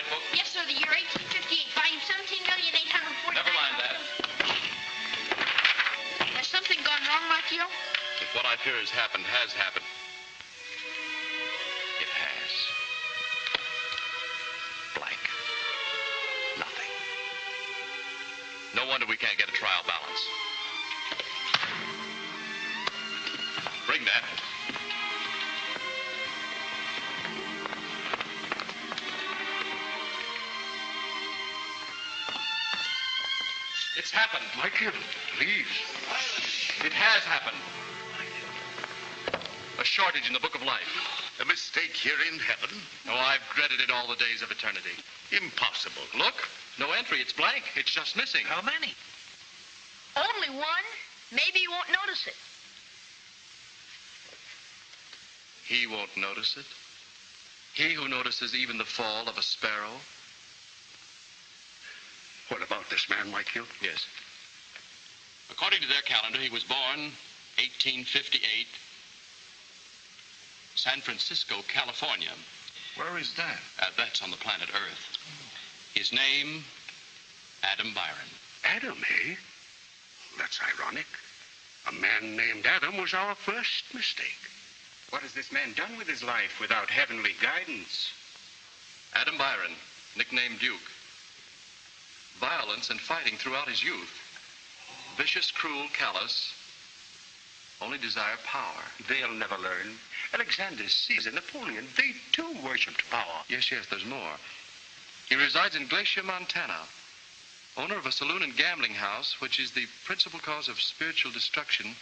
book? Yes, sir, the year 1858, volume 17,840,000. Never mind that. Has something gone wrong, Marquio? If what I fear has happened. It has. Blank. Nothing. No wonder we can't get a trial balance. Bring that. It's happened. Michael, please. It has happened. A shortage in the Book of Life. A mistake here in heaven? Oh, I've dreaded it all the days of eternity. Impossible. Look, no entry. It's blank. It's just missing. How many? Only one. Maybe you won't notice it. He won't notice it. He who notices even the fall of a sparrow. What about this man, Michael? Yes. According to their calendar, he was born 1858, San Francisco, California. Where is that? That's on the planet Earth. His name, Adam Byron. Adam, eh? That's ironic. A man named Adam was our first mistake. What has this man done with his life without heavenly guidance? Adam Byron, nicknamed Duke. Violence and fighting throughout his youth. Vicious, cruel, callous. Only desire power. They'll never learn. Alexander, Caesar, Napoleon, they too worshipped power. Yes, there's more. He resides in Glacier, Montana. Owner of a saloon and gambling house, which is the principal cause of spiritual destruction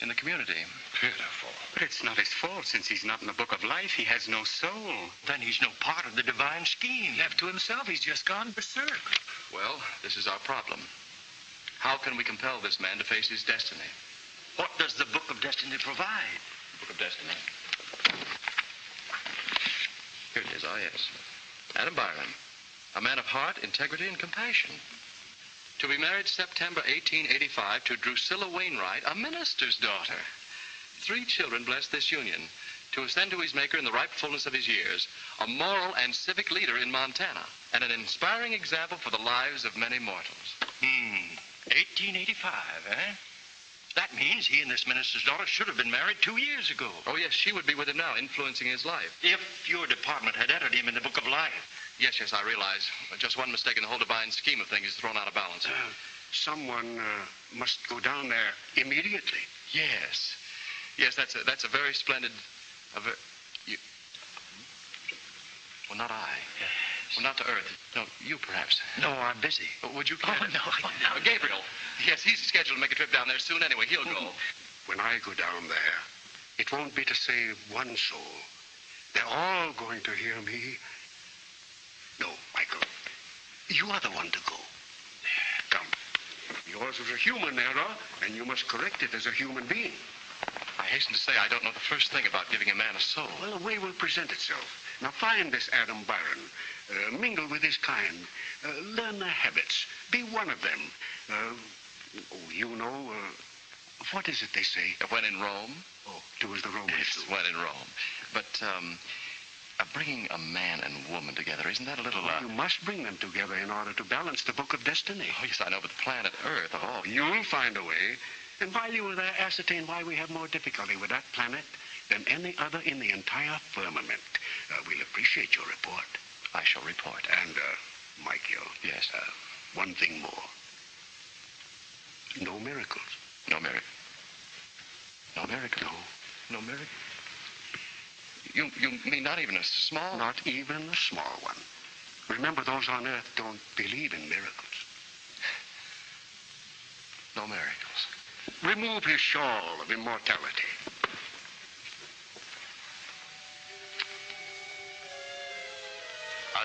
in the community. Pitiful. But it's not his fault. Since he's not in the Book of Life, he has no soul. Then he's no part of the divine scheme. Left to himself, he's just gone berserk. Well, this is our problem. How can we compel this man to face his destiny? What does the Book of Destiny provide? Book of Destiny. Here it is, yes. Adam Byron, a man of heart, integrity, and compassion. To be married September 1885 to Drusilla Wainwright, a minister's daughter. 3 children bless this union. To ascend to his maker in the ripe fullness of his years. A moral and civic leader in Montana. And an inspiring example for the lives of many mortals. 1885, eh? That means he and this minister's daughter should have been married 2 years ago. Oh, yes, she would be with him now, influencing his life. If your department had entered him in the Book of Life. Yes, I realize. Just one mistake in the whole divine scheme of things is thrown out of balance. Someone must go down there immediately. Yes, that's a very splendid... Well, not I. Yes. Well, not to Earth. No, you perhaps. No, I'm busy. Would you care? Oh, no. Gabriel. Yes, he's scheduled to make a trip down there soon anyway. He'll go. When I go down there, it won't be to save one soul. They're all going to hear me. No, Michael. You are the one to go. Come. Yours was a human error, and you must correct it as a human being. I hasten to say I don't know the first thing about giving a man a soul. Well, a way will present itself. Now find this Adam Byron. Mingle with his kind. Learn their habits. Be one of them. What is it they say? When in Rome? Oh, do as the Romans Yes, do. when in Rome. But, bringing a man and woman together, isn't that a little... You must bring them together in order to balance the Book of Destiny. Oh, yes, I know, but the planet Earth, oh... You'll find a way. And while you are there, ascertain why we have more difficulty with that planet than any other in the entire firmament. We'll appreciate your report. I shall report. And, Michael. Yes? One thing more. No miracles. No miracle. No miracle? No. No miracle? You mean not even a small... Not even a small one. Remember, those on Earth don't believe in miracles. No miracles. Remove his shawl of immortality.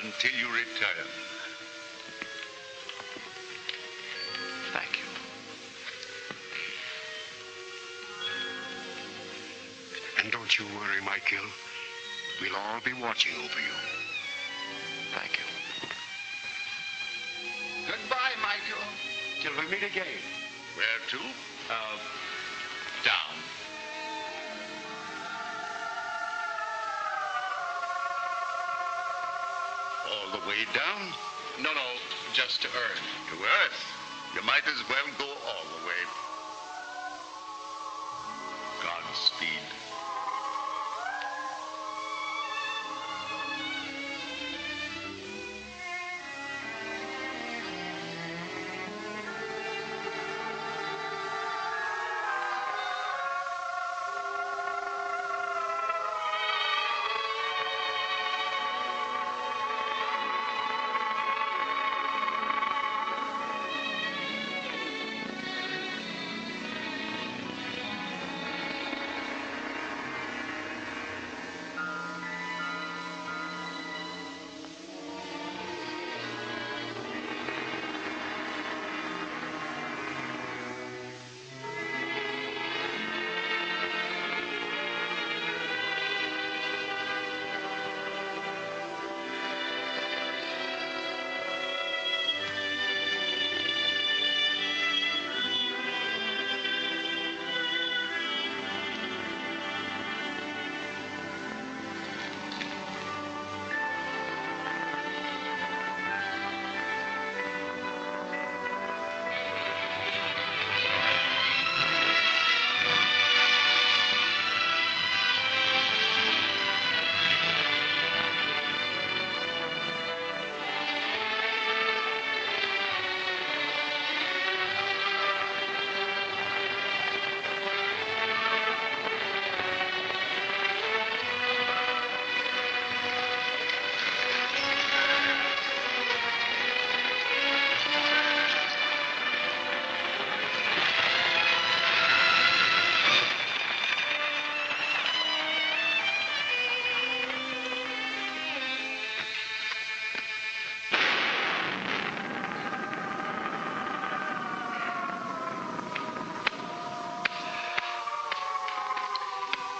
Until you return. Thank you. And don't you worry, Michael. We'll all be watching over you. Thank you. Goodbye, Michael. Till we meet again. Where to? Down. All all the way down? No, just to Earth. To Earth? You might as well go all the way. Godspeed.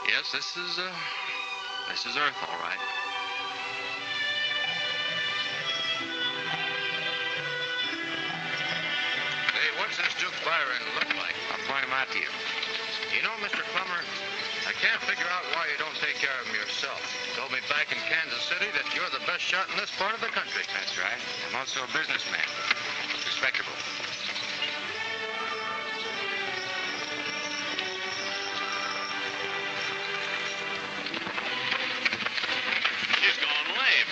Yes, this is Earth, all right. Hey, what's this Duke Byron look like? I'll point him out to you. You know, Mr. Plummer, I can't figure out why you don't take care of him yourself. You told me back in Kansas City that you're the best shot in this part of the country. That's right. I'm also a businessman. Respectable. He's gone lame.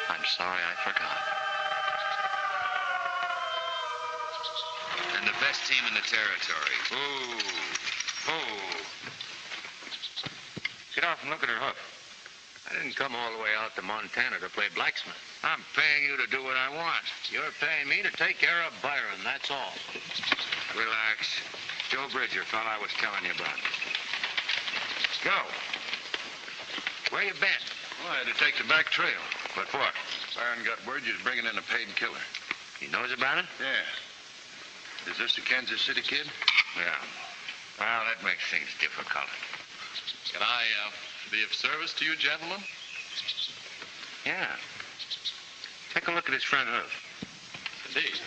I'm sorry, I forgot. And the best team in the territory. Ooh. Get off and look at her hoof. I didn't come all the way out to Montana to play blacksmith. I'm paying you to do what I want. You're paying me to take care of Byron, that's all. Relax. Joe Bridger, fella I was telling you about. Go. Where you been? Well, I had to take the back trail. What for? Byron got word you was bringing in a paid killer. He knows about it? Yeah. Is this the Kansas City kid? Yeah. Well, that makes things difficult. Can I be of service to you, gentlemen? Yeah. Take a look at his front hoof. Indeed.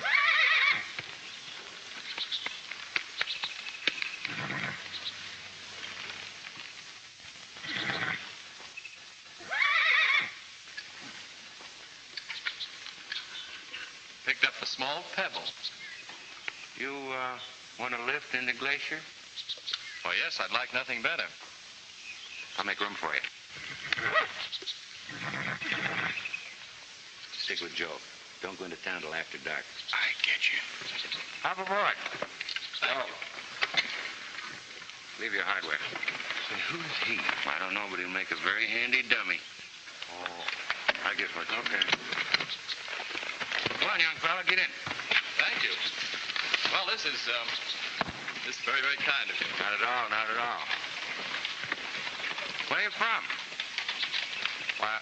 Picked up a small pebble. You, want to lift in the glacier? Oh, yes, I'd like nothing better. I'll make room for you. Stick with Joe. Don't go into town till after dark. I get you. Hop aboard. Thank you. Leave your hardware. Say, who's he? I don't know, but he'll make a very handy dummy. Oh, I guess what? Okay. Come on, young fella, get in. Thank you. Well, this is very, very kind of you. Not at all, not at all. Where are you from? Why,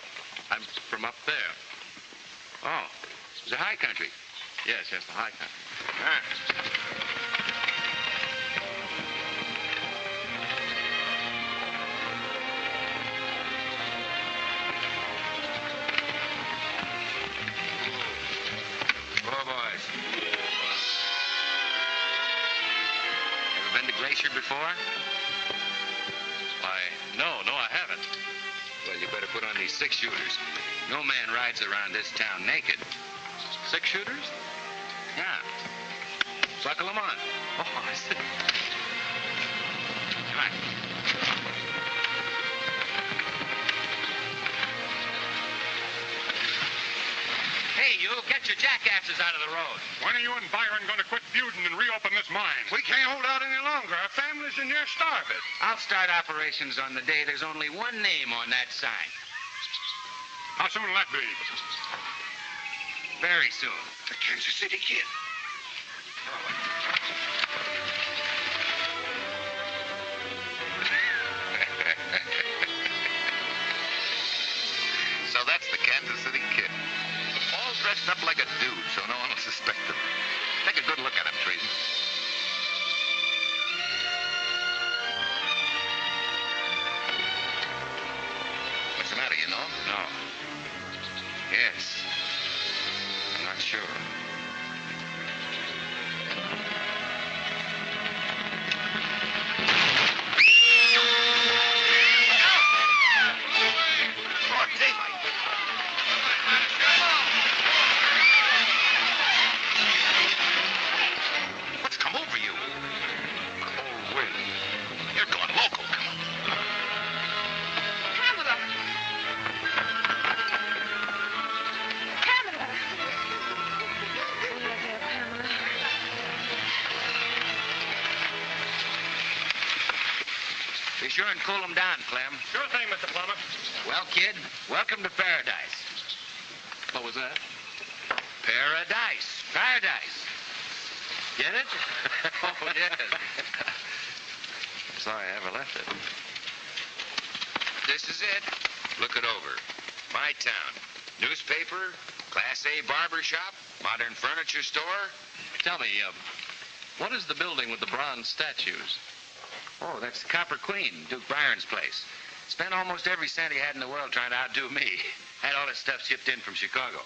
I'm from up there. Oh, it's the high country. Yes, the high country. Ah. Whoa, boys. Ever been to Glacier before? only 6 shooters. No man rides around this town naked. 6 shooters? Yeah. Buckle them on. Oh, I see. Come on. Hey, you, get your jackasses out of the road. When are you and Byron going to quit feuding and reopen this mine? We can't hold out any longer. Our families in here starving. I'll start operations on the day there's only one name on that sign. How soon will that be? Very soon. The Kansas City Kid. So that's the Kansas City Kid. All dressed up like a dude so no one will suspect him. Take a good look at him, Treason. What's the matter, you know? No. Yes. I'm not sure. Broad daylight. What's come over you? Cold wind. You're going local. Pamela! Pamela! Oh, there, Pamela. Be sure and cool them down, Clem. Sure thing, Mr. Plummer. Well, kid, welcome to paradise. What was that? Paradise. Paradise. Get it? Oh, yes. Sorry I ever left it. This is it. Look it over. My town. Newspaper, Class A barber shop, modern furniture store. Tell me, what is the building with the bronze statues? Oh, that's the Copper Queen, Duke Byron's place. Spent almost every cent he had in the world trying to outdo me. Had all his stuff shipped in from Chicago.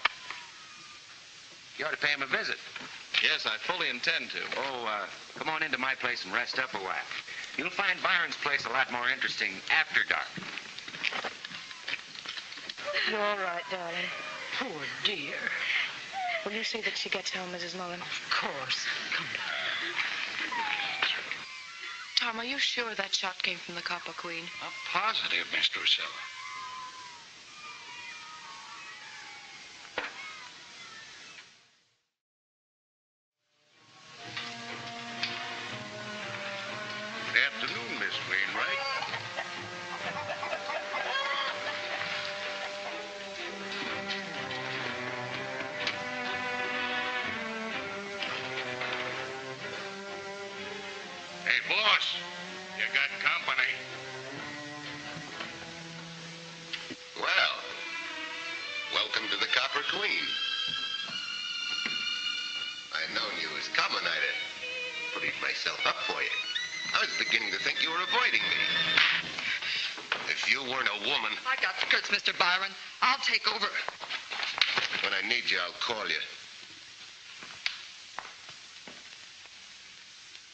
You ought to pay him a visit. Yes, I fully intend to. Oh, come on into my place and rest up a while. You'll find Byron's place a lot more interesting after dark. You're all right, darling. Poor dear. Will you see that she gets home, Mrs. Mullen? Of course. Come down. Tom, are you sure that shot came from the Copper Queen? I'm positive, Miss Drusilla. Good afternoon, Miss Wainwright. Hey, boss, you got company. Well, welcome to the Copper Queen. I'd known you was coming. I'd put myself up for you. I was beginning to think you were avoiding me. If you weren't a woman, I got skirts, Mr. Byron. I'll take over. when I need you, I'll call you.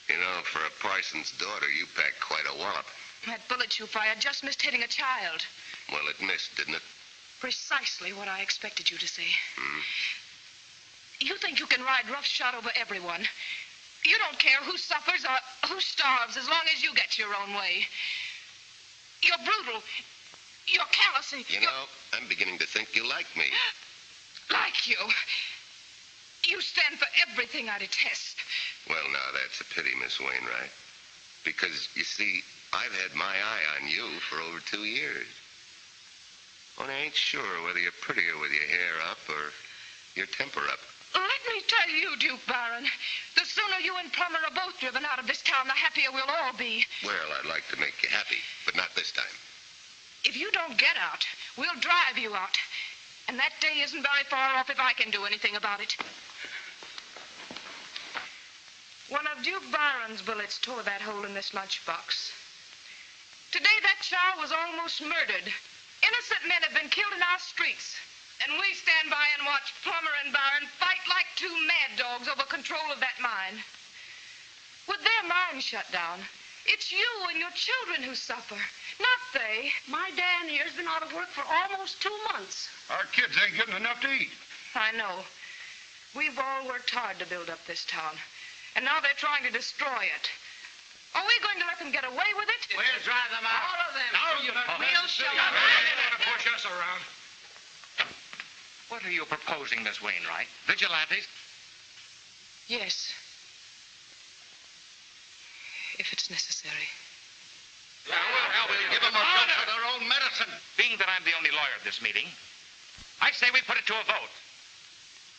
You know, for a parson's daughter, you packed quite a wallop. That bullet you fired just missed hitting a child. Well, it missed, didn't it? Precisely what I expected you to say. You think you can ride roughshod over everyone. You don't care who suffers or who starves as long as you get your own way. You're brutal. You're callous. You know, I'm beginning to think you like me. Like you. You stand for everything I detest. Well, now, that's a pity, Miss Wainwright. Because, you see, I've had my eye on you for over 2 years. Only I ain't sure whether you're prettier with your hair up or your temper up. Let me tell you, Duke Byron, the sooner you and Plummer are both driven out of this town, the happier we'll all be. Well, I'd like to make you happy, but not this time. If you don't get out, we'll drive you out. And that day isn't very far off if I can do anything about it. One of Duke Byron's bullets tore that hole in this lunchbox. Today, that child was almost murdered. Innocent men have been killed in our streets. And we stand by and watch Plummer and Byron fight like two mad dogs over control of that mine. With their mine shut down, It's you and your children who suffer, not they. My dad here's been out of work for almost 2 months. Our kids ain't getting enough to eat. I know. We've all worked hard to build up this town, and now they're trying to destroy it. Are we going to let them get away with it? We'll drive them out. All of them. Now you We'll show them. You're going to push us around. What are you proposing, Miss Wainwright? Vigilantes? Yes. If it's necessary. We'll give them a dose of their own medicine. Being that I'm the only lawyer at this meeting, I say we put it to a vote.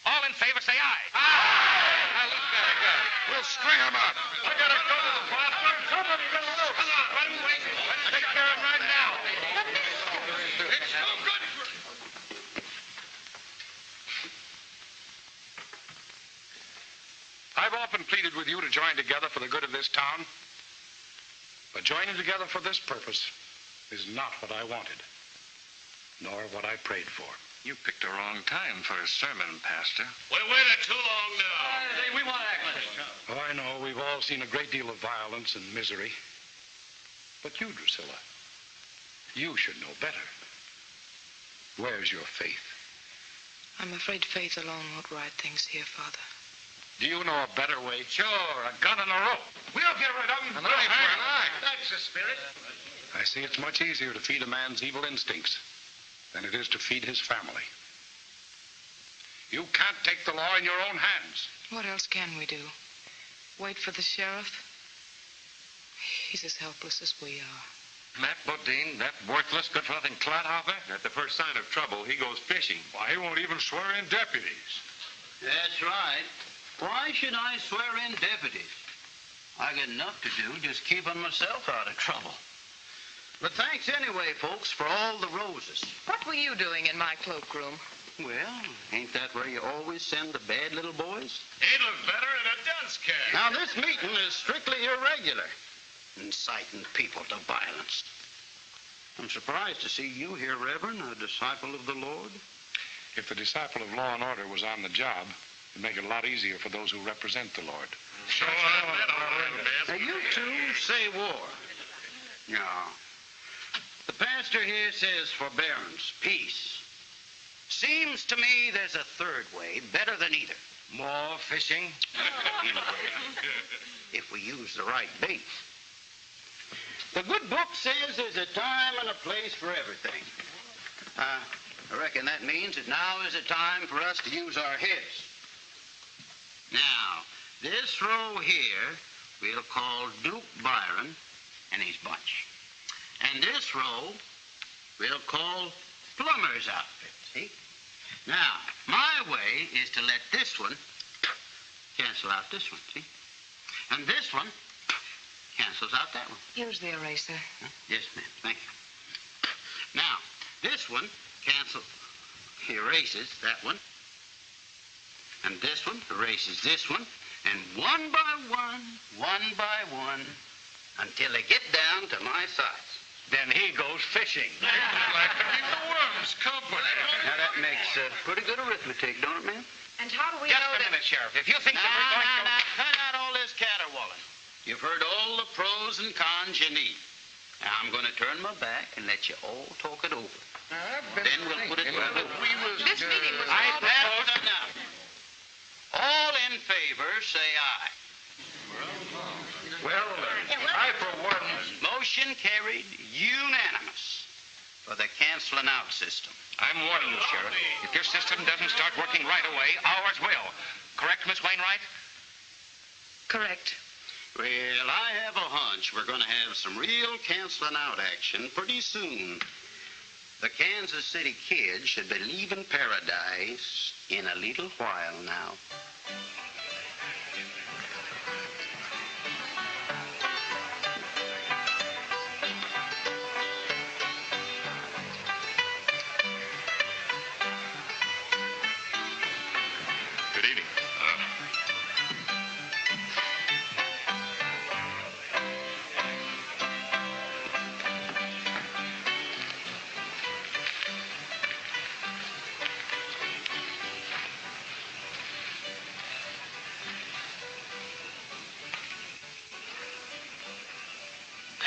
All in favor, say aye. Aye! Very good. We'll string them up. I got to go to the bathroom. Somebody get a rope. Come on, let's take care of them right now. It's no good for... I've often pleaded with you to join together for the good of this town. But joining together for this purpose is not what I wanted, nor what I prayed for. You picked the wrong time for a sermon, Pastor. We waited too long now. We want action. Oh, I know. We've all seen a great deal of violence and misery. But you, Drusilla, you should know better. Where's your faith? I'm afraid faith alone won't right things here, Father. Do you know a better way? Sure, a gun and a rope. We'll get rid of them. An eye for an eye. That's the spirit. I see it's much easier to feed a man's evil instincts than it is to feed his family. You can't take the law in your own hands. What else can we do? Wait for the sheriff? He's as helpless as we are. Matt Bodine, that worthless, good-for-nothing clodhopper? At the first sign of trouble, he goes fishing. Why, he won't even swear in deputies. That's right. Why should I swear in deputies? I got enough to do just keeping myself out of trouble. But thanks anyway, folks, for all the roses. What were you doing in my cloakroom? Well, ain't that where you always send the bad little boys? He'd look better in a dunce cap. Now, this meeting is strictly irregular, inciting people to violence. I'm surprised to see you here, Reverend, a disciple of the Lord. If the disciple of law and order was on the job, it'd make it a lot easier for those who represent the Lord. Sure, Now, you two say war. No. The pastor here says forbearance, peace. Seems to me there's a third way, better than either. More fishing? In a way, if we use the right bait. The good book says there's a time and a place for everything. I reckon that means that now is a time for us to use our heads. Now, this row here we'll call Duke Byron and his bunch. And this row we'll call Plumber's outfit, see? Now, my way is to let this one cancel out this one, see? And this one cancels out that one. Here's the eraser. Huh? Yes, ma'am. Thank you. Now, this one erases that one. And this one erases this one. And one by one, until they get down to my size. Then he goes fishing. Like to be the worm's company. Now, that makes pretty good arithmetic, don't it, ma'am? And how do we Just know a that... minute, Sheriff. If you think that we're going to... Now, cut out all this caterwauling. You've heard all the pros and cons you need. Now, I'm going to turn my back and let you all talk it over. Then we'll put it to a vote. This meeting was I all... propose now. All in favor, say aye. Well, I, for one... Motion carried unanimous for the canceling out system. I'm warning you, Sheriff. If your system doesn't start working right away, ours will. Correct, Miss Wainwright? Correct. Well, I have a hunch we're going to have some real canceling out action pretty soon. The Kansas City Kid should be leaving paradise in a little while now. Good evening.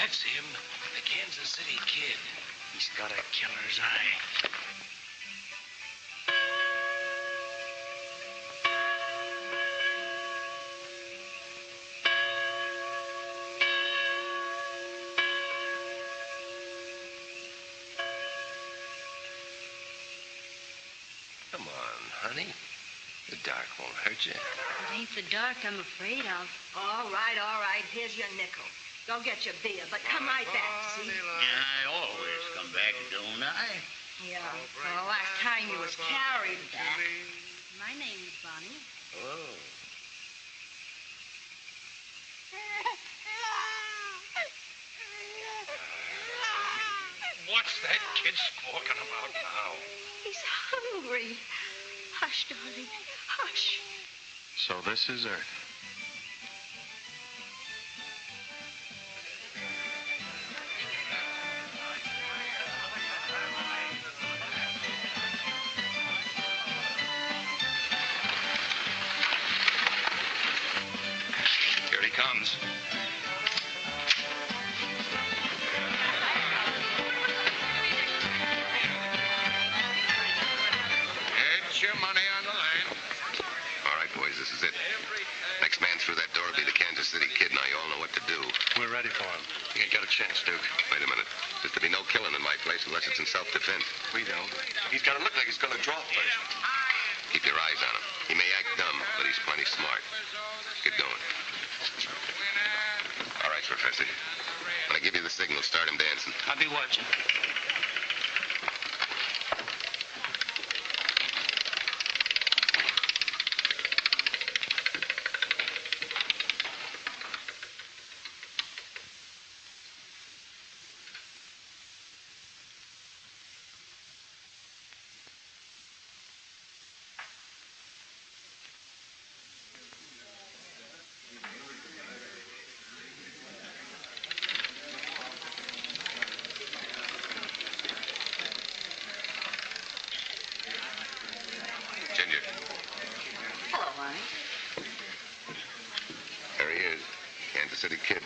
That's him, the Kansas City Kid. He's got a killer's eye. Come on, honey. The dark won't hurt you. It ain't the dark I'm afraid of. All right. Here's your nickel. Go get your beer, but come right back, see? I always come back, don't I? Yeah. Well, last time you was carried back. My name's Bonnie. Oh. What's that kid squawking about now? He's hungry. Hush, darling. Hush. So this is Earth. Here he comes. Get your money on the line. All right, boys, this is it. Next man through that door will be the Kansas City Kid. Now, you all know what to do. We're ready for him. You ain't got a chance, Duke. Wait a minute. There's to be no killing in my place unless it's in self-defense. We don't. He's got to look like he's going to draw first. Keep your eyes on him. He may act dumb, but he's plenty smart. Get going. All right, Professor. When I give you the signal, start him dancing. I'll be watching. Ginger. Hello, honey. There he is. Kansas City Kid.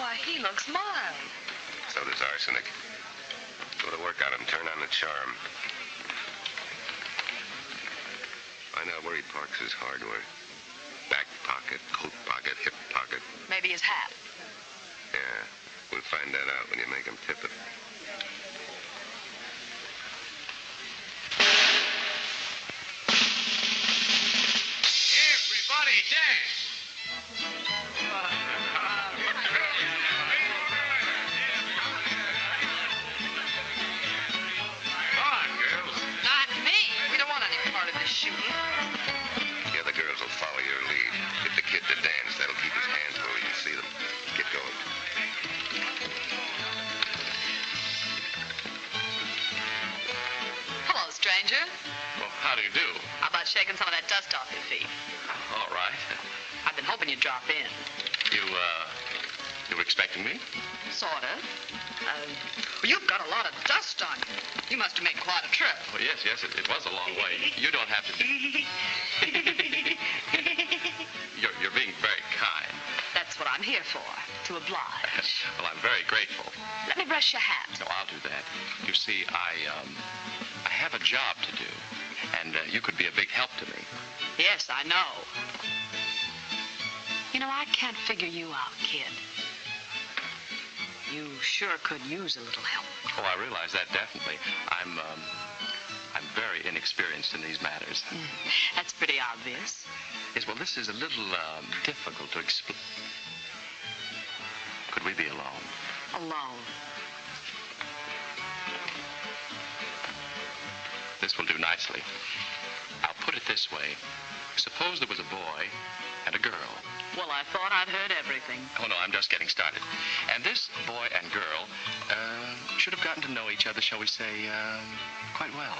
Why, he looks mild. So does Arsenic. Go to work on him. Turn on the charm. Find out where he parks his hardware. Back pocket, coat pocket, hip pocket. Maybe his hat. Yeah, we'll find that out when you make him tip it. Everybody dance. Come on, girls. Not me. We don't want any part of this shooting. The other girls will follow your lead. Get the kid to dance. That'll keep his hands where we can see them. Get going. Hello, stranger. Well, how do you do? How about shaking some of that dust off your feet? All right. I've been hoping you'd drop in. You were expecting me? Sort of. You've got a lot of dust on you. You must have made quite a trip. Well, yes, it was a long way. You don't have to. You're being very kind. That's what I'm here for, to oblige. Well, I'm very grateful. Let me brush your hat. No, I'll do that. You see, I have a job to do, and you could be a big help to me. Yes, I know. You know, I can't figure you out, kid. You sure could use a little help. Oh, I realize that definitely. I'm very inexperienced in these matters. That's pretty obvious. Yes, well, this is a little difficult to explain. Could we be alone? Alone. This will do nicely. I'll put it this way. Suppose there was a boy and a girl. Well, I thought I'd heard everything. Oh, no, I'm just getting started. And this boy and girl should have gotten to know each other, shall we say, quite well.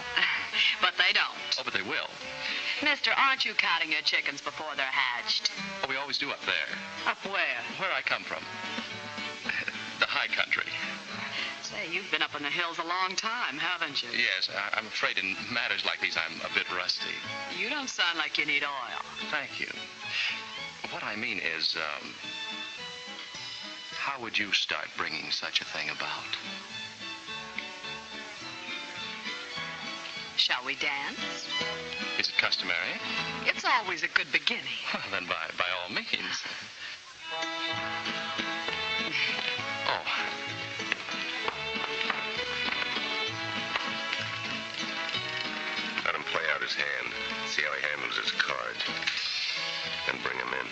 But they don't. Oh, but they will. Mister, aren't you counting your chickens before they're hatched? Oh, we always do up there. Up where? Where I come from. The high country. Say, you've been up in the hills a long time, haven't you? Yes, I'm afraid in matters like these I'm a bit rusty. You don't sound like you need oil. Thank you. what I mean is, how would you start bringing such a thing about? Shall we dance? Is it customary? It's always a good beginning. Well, then by all means. Oh. Let him play out his hand. See how he handles his cards. Then bring him in.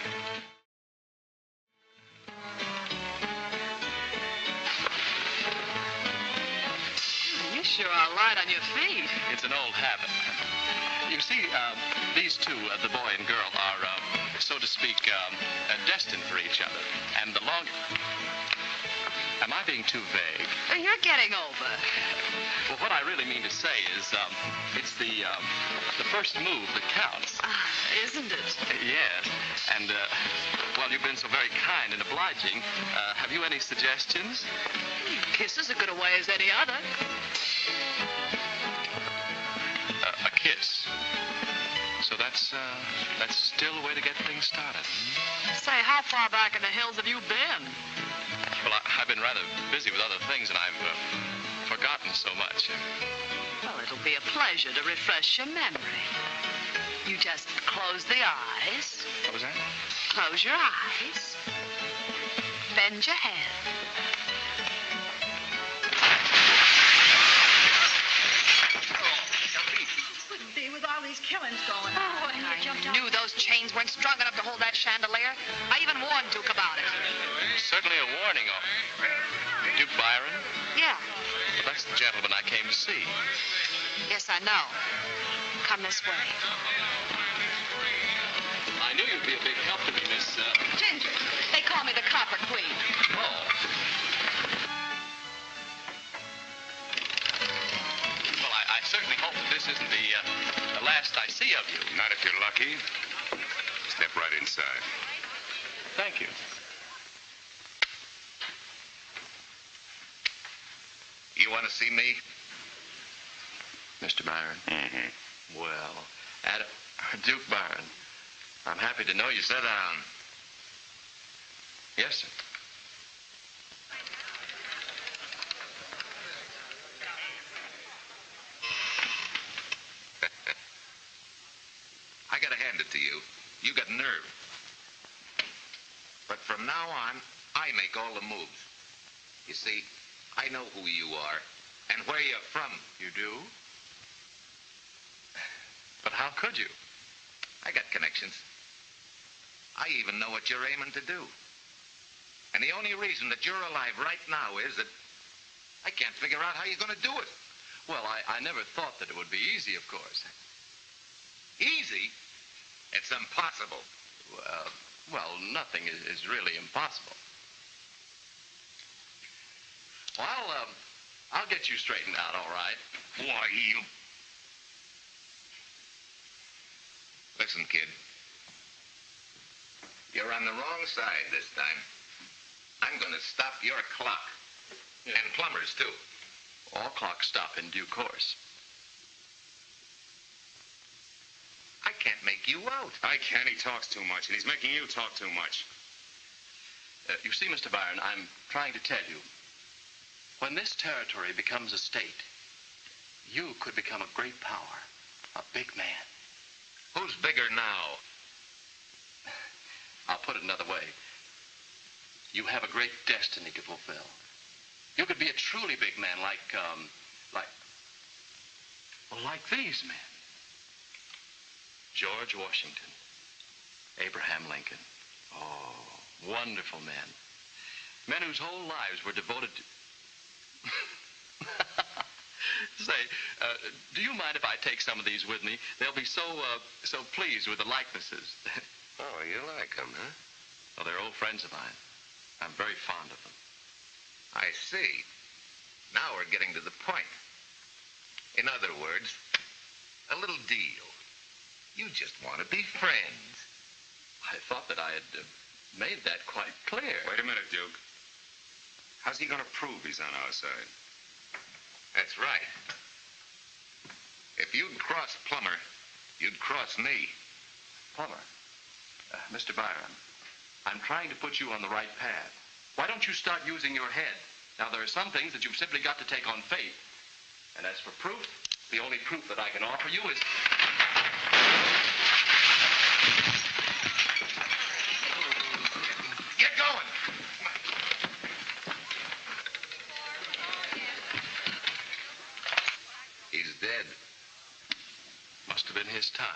You sure are light on your feet. It's an old habit. You see, these two, the boy and girl, are, so to speak, destined for each other. And the longer... Am I being too vague? You're getting over. Well, what I really mean to say is, it's the first move that counts. Isn't it? Yes. And, well, you've been so very kind and obliging. Have you any suggestions? Kiss is as good a way as any other. A kiss. So that's still a way to get things started. Say, how far back in the hills have you been? Well, I've been rather busy with other things, and I've forgotten so much. Well, it'll be a pleasure to refresh your memory. You just close the eyes. What was that? Close your eyes. Bend your head. Couldn't be with all these killings going on. Oh, and you jumped I knew those chains weren't strong enough to hold that chandelier. I even warned Duke about it. Certainly a warning. Duke Byron? Yeah. Well, that's the gentleman I came to see. Yes, I know. Come this way. I knew you'd be a big help to me, Miss... Ginger. They call me the Copper Queen. Oh. Well, I certainly hope that this isn't the last I see of you. Not if you're lucky. Step right inside. Thank you. You want to see me? Mr. Byron? Mm-hmm. Well, Duke Byron, I'm happy to know you. Sit down. Yes, sir. I gotta hand it to you. You got nerve. But from now on, I make all the moves. You see, I know who you are and where you're from. You do? But how could you? I got connections. I even know what you're aiming to do. And the only reason that you're alive right now is that I can't figure out how you're going to do it. Well, I never thought that it would be easy, of course. Easy? It's impossible. Well, nothing is really impossible. Well, I'll get you straightened out, all right. Why, you... Listen, kid. You're on the wrong side this time. I'm going to stop your clock. Yeah. And plumbers, too. All clocks stop in due course. I can't make you out. I can't. He talks too much, and he's making you talk too much. You see, Mr. Byron, I'm trying to tell you, when this territory becomes a state, you could become a great power, a big man. Who's bigger now? I'll put it another way. You have a great destiny to fulfill. You could be a truly big man like these men. George Washington, Abraham Lincoln. Oh, wonderful men. Men whose whole lives were devoted to... Say, do you mind if I take some of these with me? They'll be so pleased with the likenesses. Oh, you like them, huh? Well, they're old friends of mine. I'm very fond of them. I see. Now we're getting to the point. In other words, a little deal. You just want to be friends. I thought that I had made that quite clear. Wait a minute, Duke. How's he going to prove he's on our side? That's right. If you'd cross Plummer, you'd cross me. Plummer, Mr. Byron, I'm trying to put you on the right path. Why don't you start using your head? Now, there are some things that you've simply got to take on faith. And as for proof, the only proof that I can offer you is... Get going! He's dead. Must have been his time.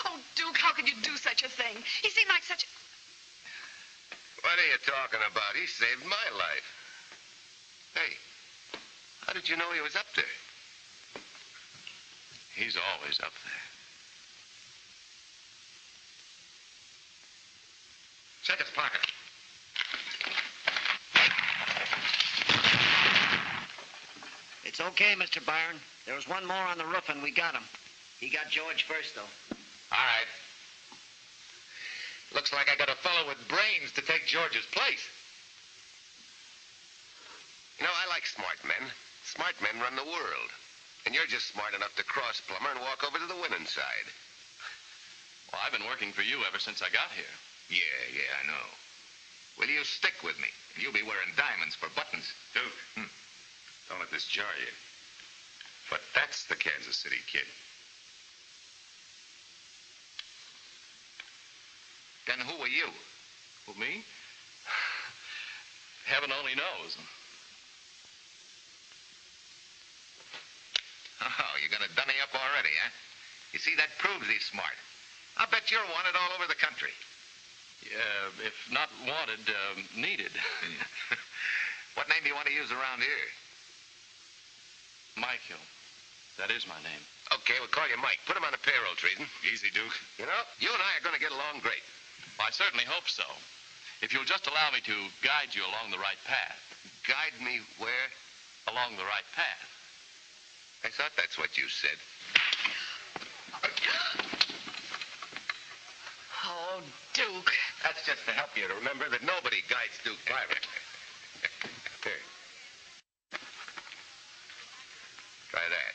Oh, Duke, how could you do such a thing? He seemed like such... What are you talking about? He saved my life. Hey, how did you know he was up there? He's always up there. Check his pocket. It's okay, Mr. Byron. There was one more on the roof, and we got him. He got George first, though. All right. Looks like I got a fellow with brains to take George's place. You know, I like smart men. Smart men run the world. And you're just smart enough to cross Plummer and walk over to the winning side. Well, I've been working for you ever since I got here. Yeah, I know. Will you stick with me? You'll be wearing diamonds for buttons. Duke, don't let this jar you. But that's the Kansas City kid. Then who are you? Who, me? Heaven only knows. Oh, you're going to dummy up already, huh? You see, that proves he's smart. I'll bet you're wanted all over the country. Yeah, if not wanted, needed. What name do you want to use around here? Michael. That is my name. Okay, we'll call you Mike. Put him on the payroll, Treason. Easy, Duke. You know, you and I are going to get along great. Well, I certainly hope so. If you'll just allow me to guide you along the right path. Guide me where? Along the right path. I thought that's what you said. Oh, Duke. That's just to help you to remember that nobody guides Duke Byron. Here. Try that.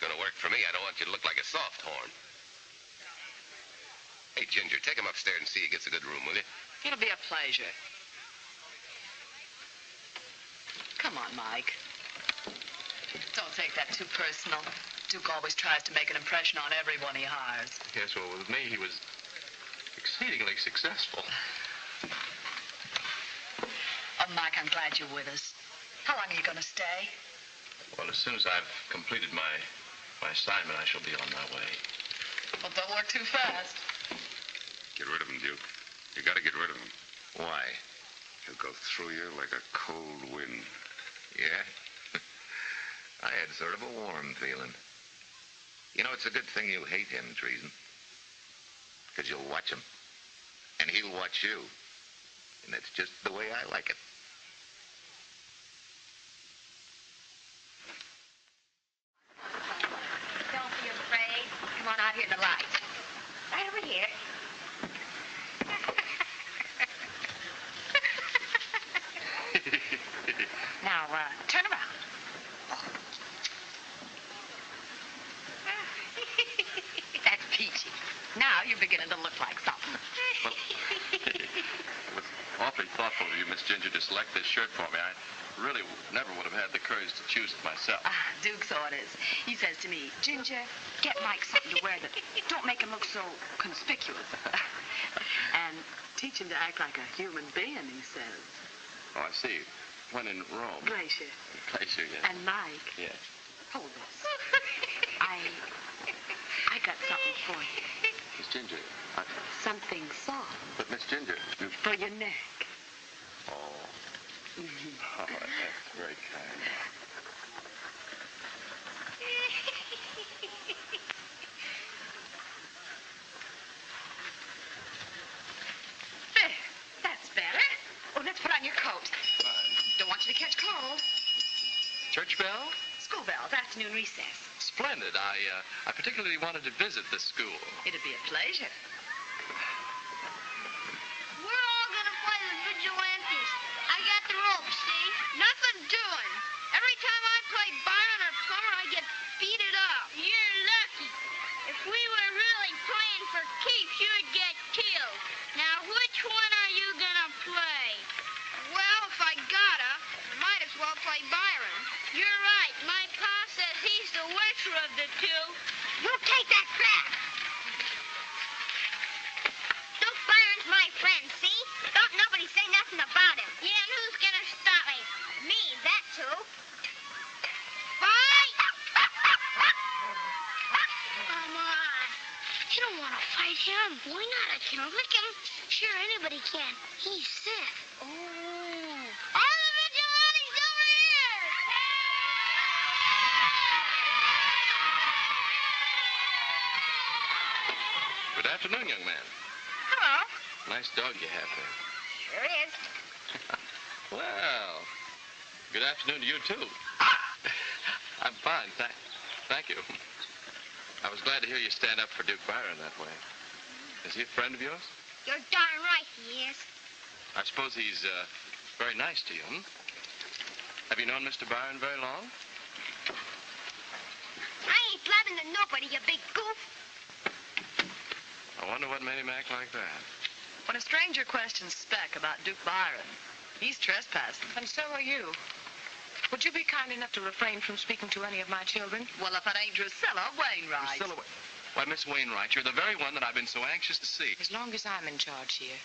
Gonna work for me. I don't want you to look like a soft horn. Hey, Ginger, take him upstairs and see he gets a good room, will you? It'll be a pleasure. Come on, Mike. Don't take that too personal. Duke always tries to make an impression on everyone he hires. Yes, well, with me, he was exceedingly successful. Oh, Mike, I'm glad you're with us. How long are you going to stay? Well, as soon as I've completed my assignment, I shall be on my way. Well, don't work too fast. Get rid of him, Duke. You got to get rid of him. Why? He'll go through you like a cold wind. Yeah? I had sort of a warm feeling. You know, it's a good thing you hate him, Treason. Because you'll watch him. And he'll watch you. And that's just the way I like it. Don't be afraid. Come on out here in the light. Right over here. Now, turn around. That's peachy. Now you're beginning to look like something. Well, it was awfully thoughtful of you, Miss Ginger, to select this shirt for me. I really never would have had the courage to choose it myself. Duke's orders. He says to me, Ginger, get Mike something to wear that don't make him look so conspicuous. And teach him to act like a human being, he says. Oh, I see. When in Rome. Glacier. Glacier, yes. And Mike. Yes. Hold this. I got something for you. Miss Ginger, Something soft. But Miss Ginger, you... For your neck. Oh. Oh, that's very kind. There. That's better. Oh, let's put on your coat. Don't want you to catch cold. Church bell? School bells, afternoon recess. Splendid. I particularly wanted to visit this school. It'd be a pleasure. We're all gonna play the vigilantes. I got the rope, see? Nothing doing. Every time I play Byron or Plummer, I get beated up. You're lucky. If we were really playing for keeps, you'd get killed. Now, which well play Byron. You're right. My pa says he's the worser of the two. You take that back. Duke Byron's my friend, see? Don't nobody say nothing about him. Yeah, and who's gonna stop him? Me, that too. Fight! Come on. You don't want to fight him. Why not? I can lick him. Sure, anybody can. He's sick. Oh. All the vigilantes over here! Good afternoon, young man. Hello. Nice dog you have there. Sure is. Well, good afternoon to you, too. I'm fine, thank you. I was glad to hear you stand up for Duke Byron that way. Is he a friend of yours? You're darn right he is. I suppose he's very nice to you, hmm? Have you known Mr. Byron very long? I ain't blabbing to nobody, you big goof. I wonder what made him act like that. When a stranger questions Speck about Duke Byron, he's trespassing. And so are you. Would you be kind enough to refrain from speaking to any of my children? Well, if it ain't Drusilla Wainwright. Drusilla Why, Miss Wainwright, you're the very one that I've been so anxious to see. As long as I'm in charge here,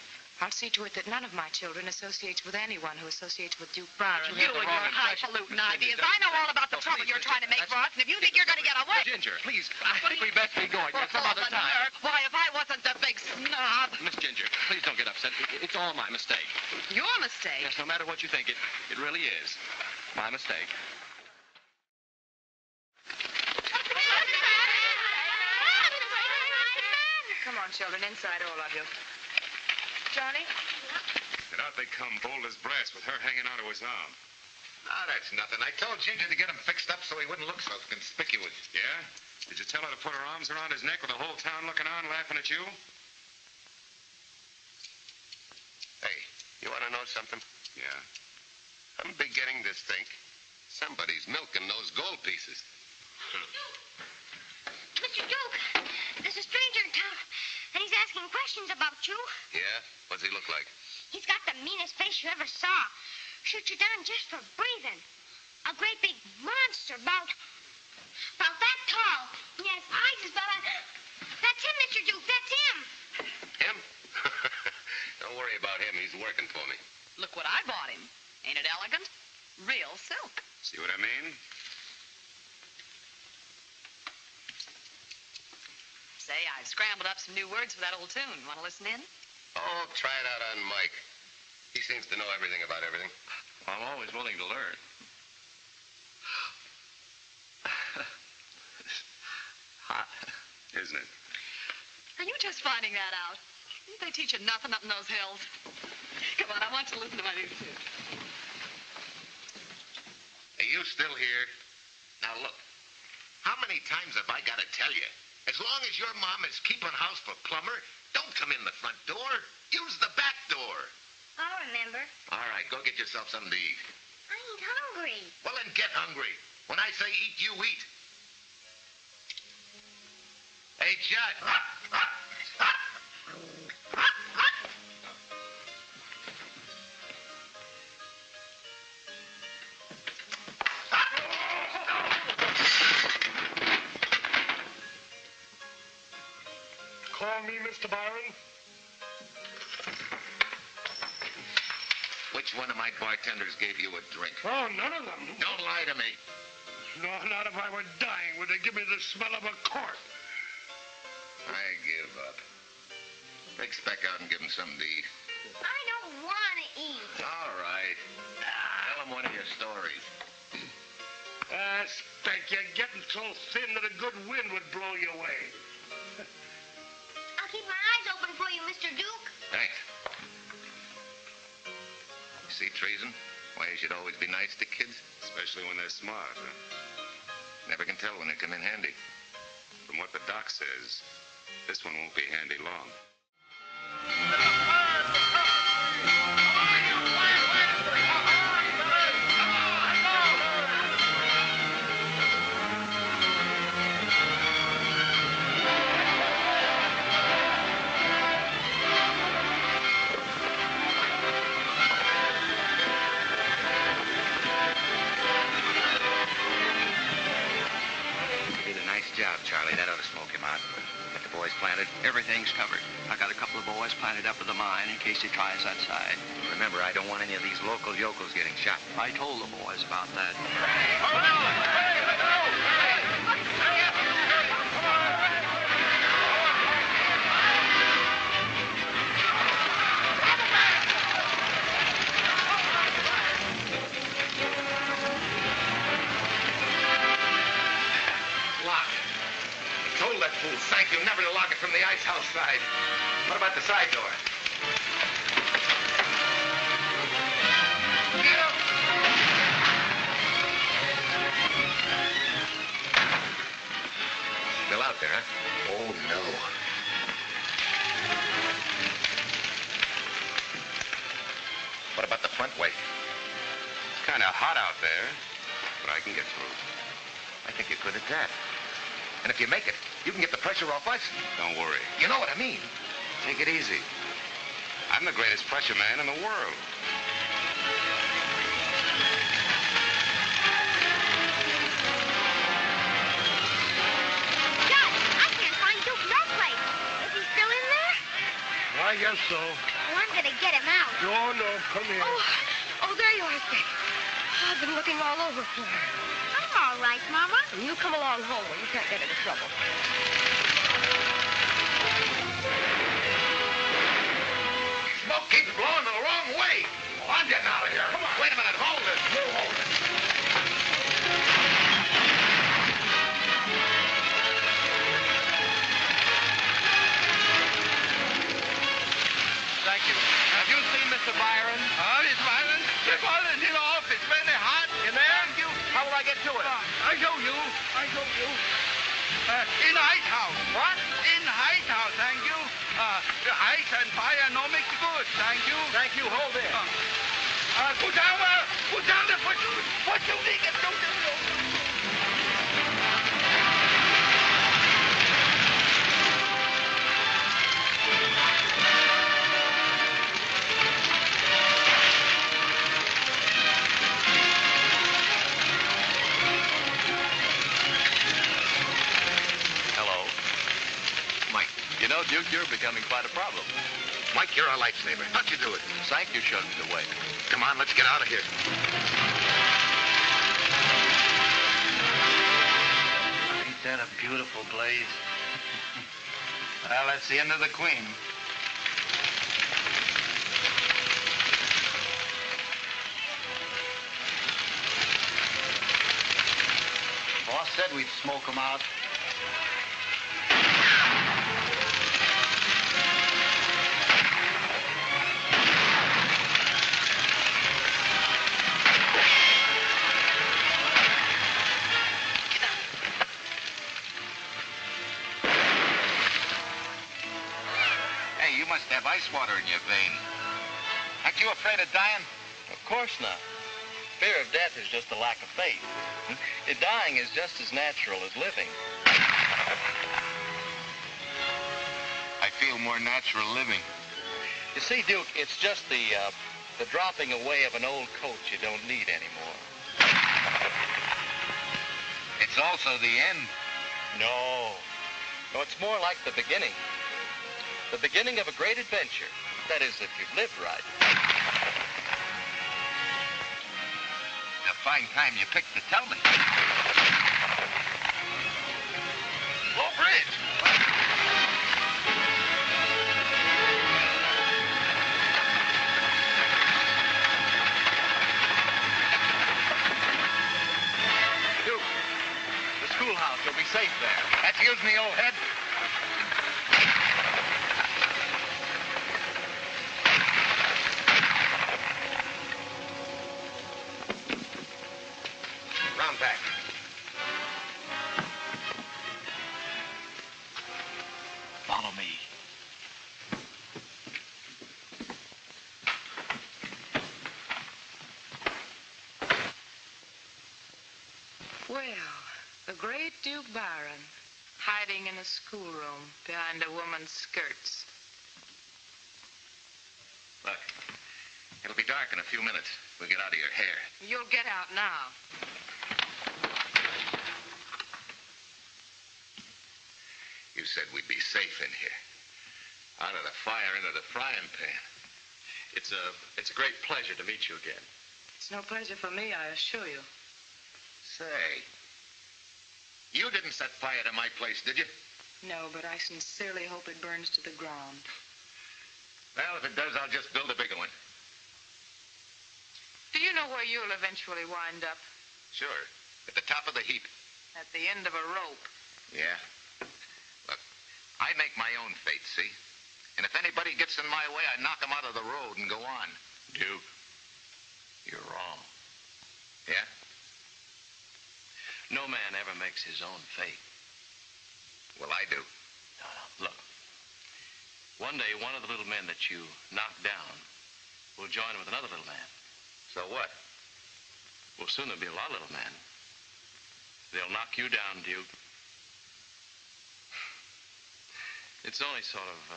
I'll see to it that none of my children associates with anyone who associates with Duke Byron. You and your highfalutin ideas. I know all about the trouble you're trying to make for us, and if you think you're going to get away... Ginger, please, I think we best be going. Some other time. Why, if I wasn't the big snob... Miss Ginger, please don't get upset. It's all my mistake. Your mistake? Yes, no matter what you think, it really is my mistake. Come on, children, inside, all of you. Johnny? And out they come, bold as brass, with her hanging out of his arm. Ah, that's nothing. I told Ginger to get him fixed up so he wouldn't look so conspicuous. Yeah? Did you tell her to put her arms around his neck with the whole town looking on, laughing at you? Hey, you want to know something? Yeah. I'm beginning to think somebody's milking those gold pieces. Mr. Duke, there's a stranger in town, and he's asking questions about you. Yeah? What's he look like? He's got the meanest face you ever saw. Shoot you down just for breathing. A great big monster, about that tall. He has eyes as about... That's him, Mr. Duke, that's him. Him? Don't worry about him. He's working for me. Look what I bought him. Ain't it elegant? Real silk. See what I mean? Say, I've scrambled up some new words for that old tune. Want to listen in? Oh, try it out on Mike. He seems to know everything about everything. I'm always willing to learn. Hot, isn't it? Are you just finding that out? Ain't they teach you nothing up in those hills? Come on, I want you to listen to my new tune. Are you still here? Now, look. How many times have I got to tell you? As long as your mom is keeping house for Plumber, don't come in the front door. Use the back door. I'll remember. All right, go get yourself something to eat. I ain't hungry. Well, then get hungry. When I say eat, you eat. Hey, Judd. Call me Mr. Byron? Which one of my bartenders gave you a drink? Oh, none of them. Don't lie to me. No, not if I were dying. Would they give me the smell of a cork? I give up. Take Speck out and give him something to eat. I don't want to eat. All right. Tell him one of your stories. Speck, you're getting so thin that a good wind would blow you away. I'll keep my eyes open for you, Mr. Duke. Thanks. See, treason? Why you should always be nice to kids? Especially when they're smart, huh? Never can tell when they come in handy. From what the doc says, this one won't be handy long. not? Got the boys planted? Everything's covered. I got a couple of boys planted up at the mine in case he tries that side. Remember, I don't want any of these local yokels getting shot. I told the boys about that. That fool thank you never to lock it from the ice house side. What about the side door? Get up! Still out there, huh? Oh, no. What about the front way? It's kind of hot out there, but I can get through. I think you're good at that. And if you make it, you can get the pressure off us. Don't worry. You know what I mean. Take it easy. I'm the greatest pressure man in the world. Judge, I can't find Duke no place. Is he still in there? I guess so. Well, I'm gonna get him out. No, come here. Oh, there you are, Dick. I've been looking all over for her. I'm all right, Mama. You come along home where you can't get into trouble. Smoke keeps blowing the wrong way. Oh, I'm getting out of here. Come on. Wait a minute. Hold it. You hold it. Thank you. Have you seen Mr. Byron? Miss Byron, the ball is in the office. Very hot. In there? Thank you. How will I get to it? I show you. In Ice House. What? In Ice House, thank you. The ice and fire no mix good. Thank you. Thank you. Hold it. Put down the what you need to do. Hello. Mike. You know, Duke, you're becoming quite a problem. Mike, you're a lifesaver. How'd you do it? Sank you showed me the way. Come on, let's get out of here. Ain't that a beautiful place? Well, that's the end of the Queen. Boss said we'd smoke them out. Hey, you must have ice water in your vein. Aren't you afraid of dying? Of course not. Fear of death is just a lack of faith. Dying is just as natural as living. I feel more natural living. You see, Duke, it's just the dropping away of an old coat you don't need anymore. It's also the end. No. No, it's more like the beginning. The beginning of a great adventure. That is, if you've lived right. A fine time you picked to tell me. Low bridge. Duke, the schoolhouse. You'll be safe there. That's using the old head. Round back. Follow me. Well, the great Duke Byron, hiding in a schoolroom behind a woman's skirts. Look, it'll be dark in a few minutes. We'll get out of your hair. You'll get out now. You said we'd be safe in here. Out of the fire into the frying pan. It's a great pleasure to meet you again. It's no pleasure for me, I assure you. Say, you didn't set fire to my place, did you? No, but I sincerely hope it burns to the ground. Well, if it does, I'll just build a bigger one. Do you know where you'll eventually wind up? Sure. At the top of the heap. At the end of a rope. Yeah. Look, I make my own fate, see? And if anybody gets in my way, I knock them out of the road and go on. Duke, you're wrong. Yeah? No man ever makes his own fate. Well, I do. No. Look, one day one of the little men that you knocked down will join with another little man. So what? Well, soon there'll be a lot of little men. They'll knock you down, Duke. It's only sort of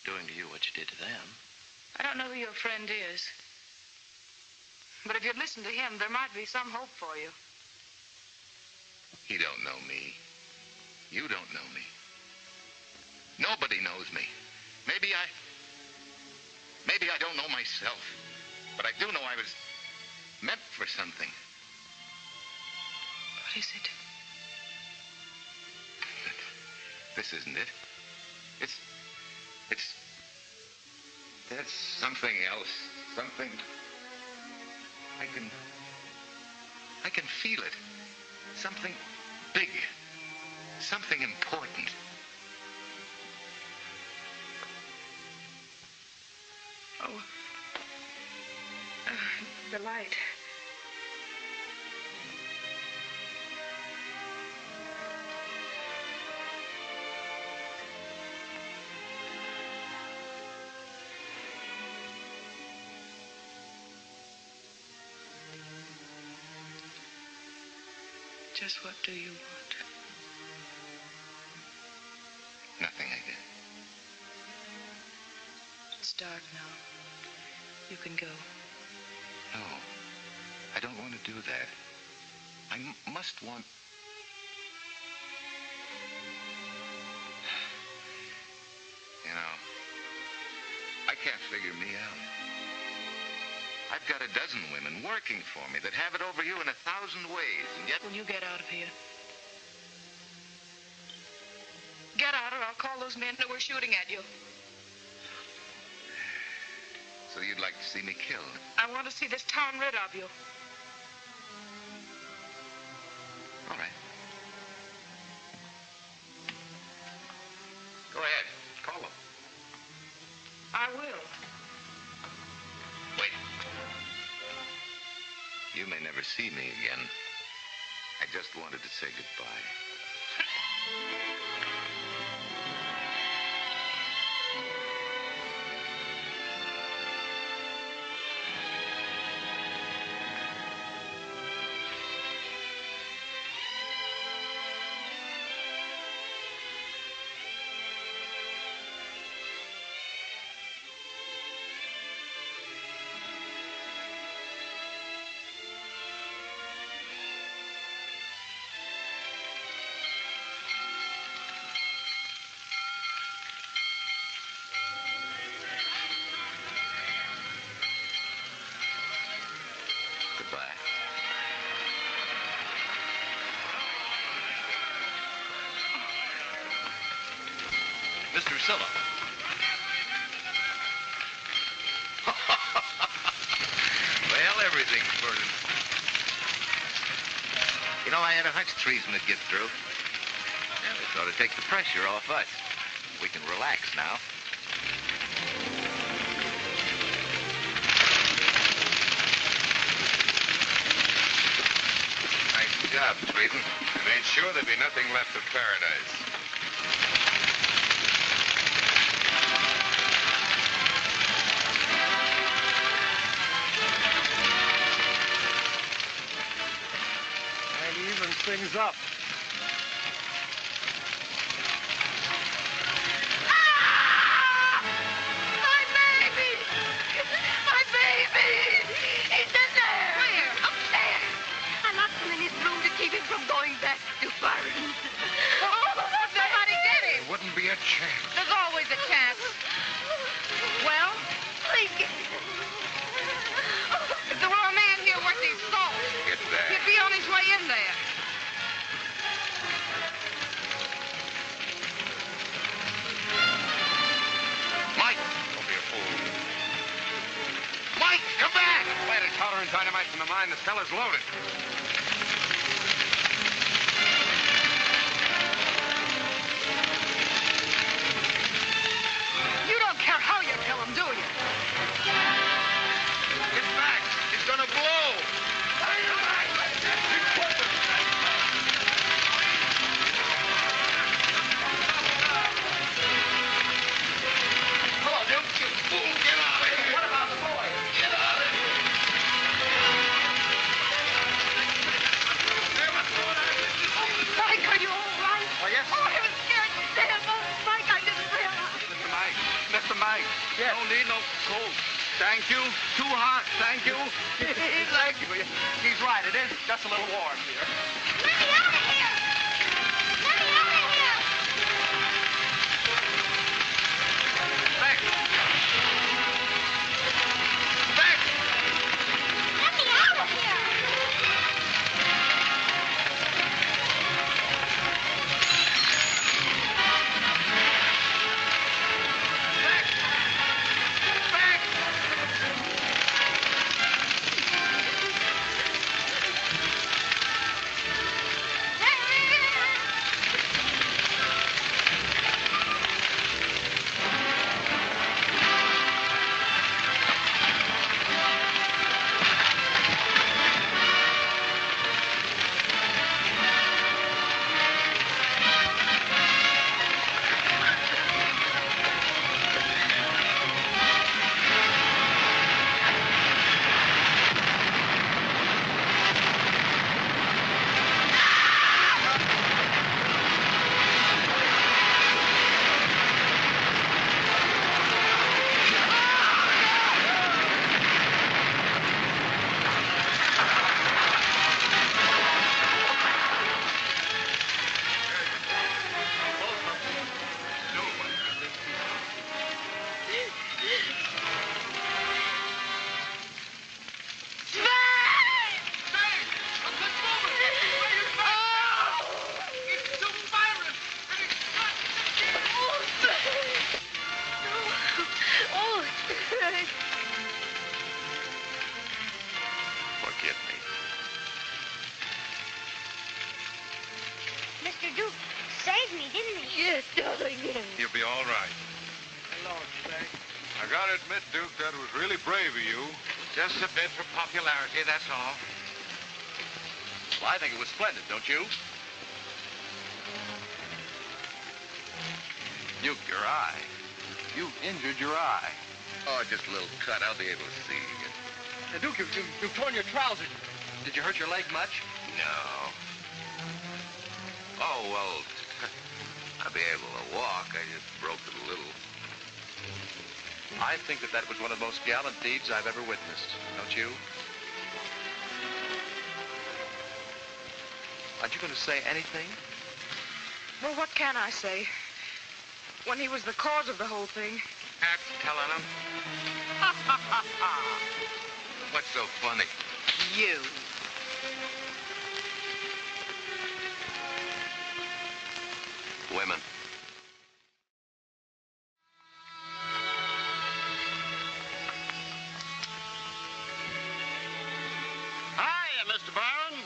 doing to you what you did to them. I don't know who your friend is. But if you'd listen to him, there might be some hope for you. He don't know me. You don't know me. Nobody knows me. Maybe I don't know myself. But I do know I was meant for something. What is it? This isn't it. There's something else. Something. I can feel it. Something big. Something important. Oh. The light. Just what do you want? Nothing, I guess. It's dark now. You can go. No, I don't want to do that. I must want... You know, I can't figure me out. I've got a dozen women working for me that have it over you in 1,000 ways, and yet... Will you get out of here? Get out, or I'll call those men that were shooting at you. So you'd like to see me killed? I want to see this town rid of you. All right. Go ahead. Call them. I will. Wait. You may never see me again. I just wanted to say goodbye. Mr. Drusilla. Well, everything's burning. You know, I had a hunch treason would get through. Yeah, this ought to take the pressure off us. We can relax now. Nice job, treason. I made sure there'd be nothing left of paradise. Things up. My baby! My baby! He's in there! Where? Upstairs. I locked him in his room to keep him from going back to Byron. Oh, somebody get chance. There's always a chance. Well, please get... If there were a man here worth his salt, Get back. he'd be on his way in there. Mike! Don't be a fool. Mike, come back! Planted powder and dynamite in the mine. The cellar's loaded. You don't care how you kill him, do you? Get back! He's gonna blow! Hello, Duke. You fool! Get out of here! What about the boy? Get out of here! Mike, are you all right? Oh, yes. Oh, I was scared to death. Oh, Mike, I didn't realize. Mr. Mike. Yes. No need no cold. Thank you. Too hot. Thank you. Thank you. He's right. It is just a little warm here. Let me out of here! Let me out of here! Thanks. Let me out of here! Forgive me. Mr. Duke saved me, didn't he? Yes, darling, yes. He'll be all right. Hello, Spec. I gotta admit, Duke, that was really brave of you. Just a bit for popularity, that's all. Well, I think it was splendid, don't you? Duke, your eye. You injured your eye. Oh, just a little cut. I'll be able to see again. Duke, you've torn your trousers. Did you hurt your leg much? No. Oh, well, I'll be able to walk. I just broke it a little. I think that was one of the most gallant deeds I've ever witnessed. Don't you? Aren't you going to say anything? Well, what can I say? When he was the cause of the whole thing. That's telling him. What's so funny? You. Women. Hiya, Mr. Byron.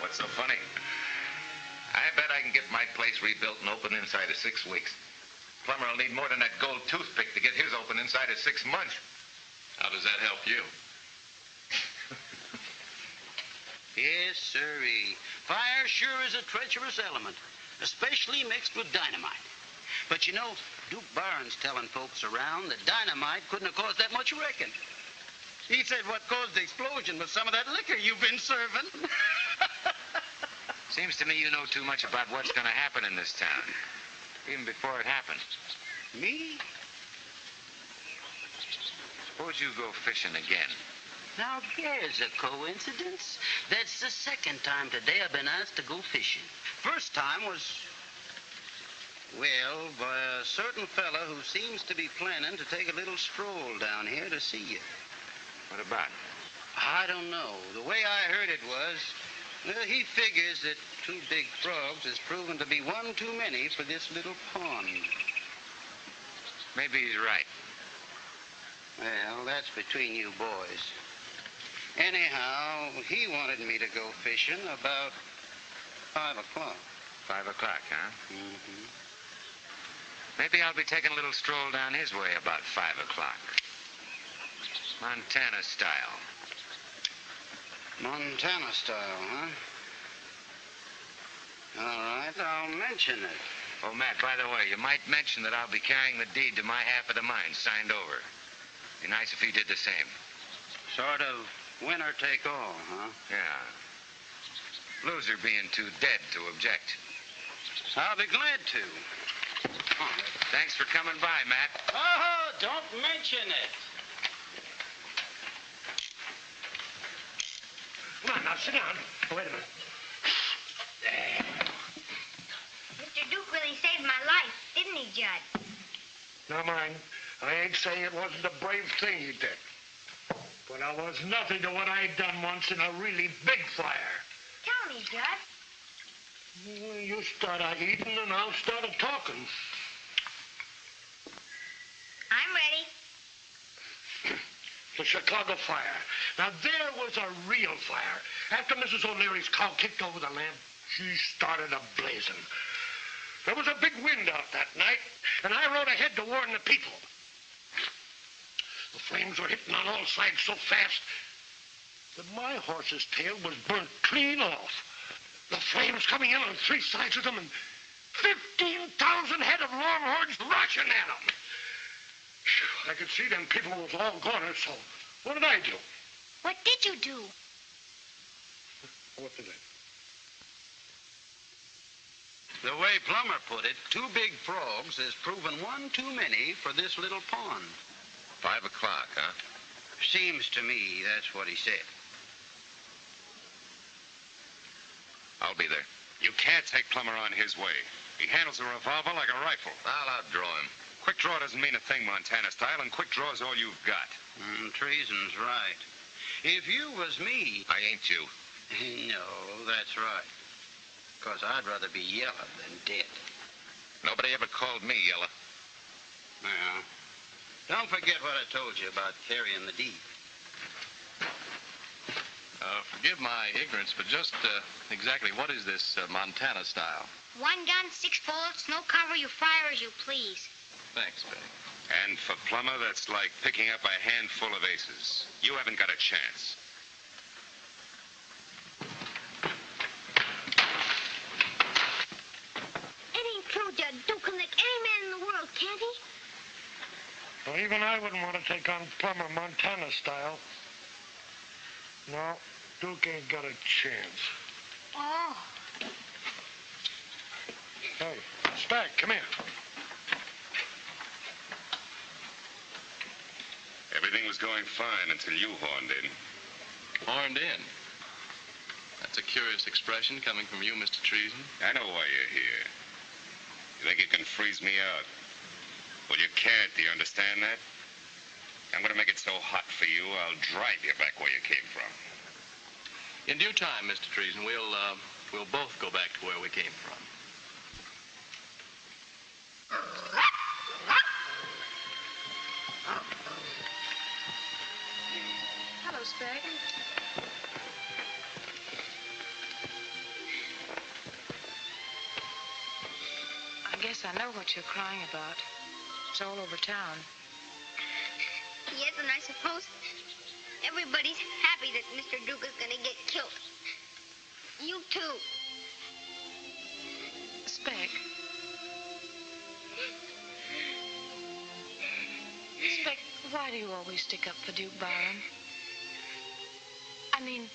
What's so funny? I bet I can get my place rebuilt and open inside of 6 weeks. Plumber will need more than that gold toothpick to get his open inside of 6 months. How does that help you? Yes, sirree. Fire sure is a treacherous element, especially mixed with dynamite. But you know, Duke Byron's telling folks around that dynamite couldn't have caused that much wrecking. He said what caused the explosion was some of that liquor you've been serving. Seems to me you know too much about what's going to happen in this town, even before it happens. Me? Suppose you go fishing again. Now, there's a coincidence. That's the second time today I've been asked to go fishing. First time was, well, by a certain fella who seems to be planning to take a little stroll down here to see you. What about? I don't know. The way I heard it was, well, he figures that 2 big frogs has proven to be one too many for this little pond. Maybe he's right. Well, that's between you boys. Anyhow, he wanted me to go fishing about 5 o'clock. 5 o'clock, huh? Mm-hmm. Maybe I'll be taking a little stroll down his way about 5 o'clock. Montana style. Montana style, huh? All right, I'll mention it. Oh, Matt, by the way, you might mention that I'll be carrying the deed to my half of the mine signed over. Be nice if he did the same. Sort of winner take all, huh? Yeah. Loser being too dead to object. I'll be glad to. Thanks for coming by, Matt. Oh, don't mention it. Come on, now, sit down. Oh, wait a minute. Mr. Duke really saved my life, didn't he, Judd? Now, mind, I ain't saying it wasn't a brave thing he did. But I was nothing to what I'd done once in a really big fire. Tell me, Judd. Well, you start eating and I'll start talking. I'm ready. The Chicago fire. Now, there was a real fire. After Mrs. O'Leary's cow kicked over the lamp, she started a-blazing. There was a big wind out that night, and I rode ahead to warn the people. The flames were hitting on all sides so fast that my horse's tail was burnt clean off. The flames coming in on 3 sides of them, and 15,000 head of longhorns rushing at them. I could see them people was all goners, so what did I do? What did you do? What did I do? The way Plummer put it, 2 big frogs has proven one too many for this little pond. 5 o'clock, huh? Seems to me that's what he said. I'll be there. You can't take Plummer on his way. He handles a revolver like a rifle. I'll outdraw him. Quick draw doesn't mean a thing, Montana style, and quick draw is all you've got. Treason's right. If you was me... I ain't you. No, that's right. 'Cause I'd rather be yellow than dead. Nobody ever called me yellow. Well, don't forget what I told you about carrying the deed. Forgive my ignorance, but just exactly what is this Montana style? 1 gun, 6 bullets, no cover, you fire as you please. Thanks, Betty. And for Plummer, that's like picking up a handful of aces. You haven't got a chance. It ain't true, Judd. Duke can lick any man in the world, can't he? Well, even I wouldn't want to take on Plummer Montana style. No, Duke ain't got a chance. Oh. Hey, Spag, come here. Everything was going fine until you horned in. Horned in? That's a curious expression coming from you, Mr. Treason. I know why you're here. You think you can freeze me out? Well, you can't. Do you understand that? I'm going to make it so hot for you, I'll drive you back where you came from. In due time, Mr. Treason, we'll both go back to where we came from. Hello, Spag. I guess I know what you're crying about. It's all over town. Yes, and I suppose everybody's happy that Mr. Duke is going to get killed. You too. Spag. Spag, why do you always stick up for Duke Byron? I mean,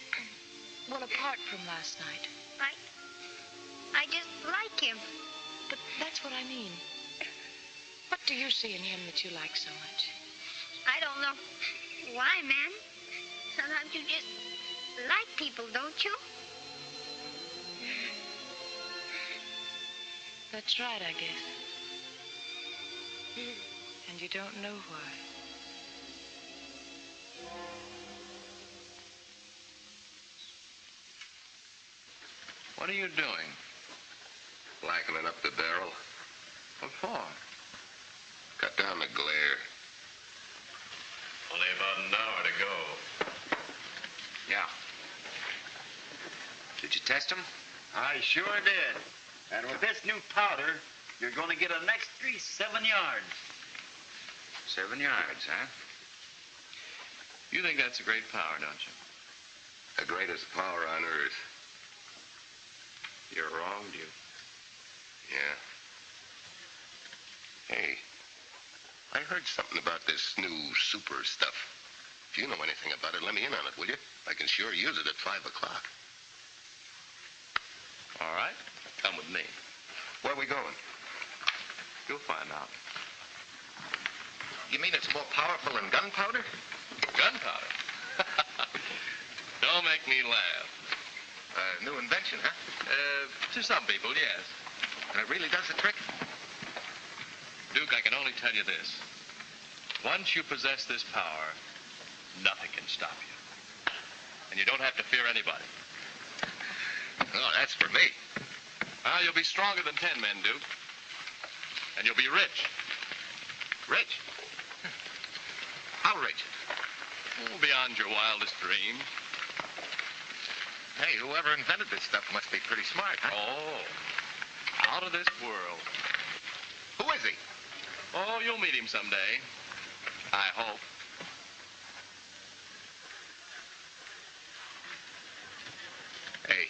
well, apart from last night. I just like him. But that's what I mean. What do you see in him that you like so much? I don't know why, man. Sometimes you just like people, don't you? That's right, I guess. And you don't know why. What are you doing? Blackening up the barrel. What for? Cut down the glare. Only about an hour to go. Yeah. Did you test them? I sure did. And with this new powder, you're going to get an extra 7 yards. 7 yards, huh? You think that's a great power, don't you? The greatest power on earth. You're wrong, Duke. Yeah. Hey, I heard something about this new super stuff. If you know anything about it, let me in on it, will you? I can sure use it at 5 o'clock. All right. Come with me. Where are we going? You'll find out. You mean it's more powerful than gunpowder? Gunpowder? Don't make me laugh. New invention, huh? To some people, yes. And it really does the trick? Duke, I can only tell you this. Once you possess this power, nothing can stop you. And you don't have to fear anybody. Oh, that's for me. Well, you'll be stronger than 10 men, Duke. And you'll be rich. Rich? How rich? Oh, beyond your wildest dreams. Hey, whoever invented this stuff must be pretty smart, huh? Oh, out of this world. Who is he? Oh, you'll meet him someday. I hope. Hey,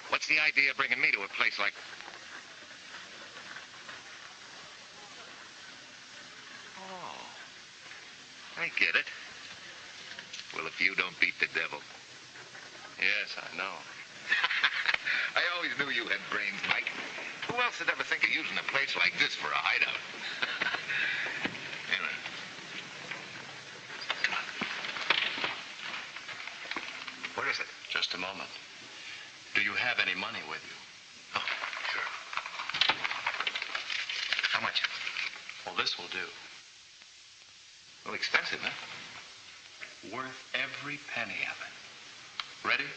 what's the idea of bringing me to a place like... Oh, I get it. Well, if you don't beat the devil... Yes, I know. I always knew you had brains, Mike. Who else would ever think of using a place like this for a hideout? Anyway. Come on. What is it? Just a moment. Do you have any money with you? Oh, sure. How much? Well, this will do. Well, expensive, huh? Worth every penny of it. Ready?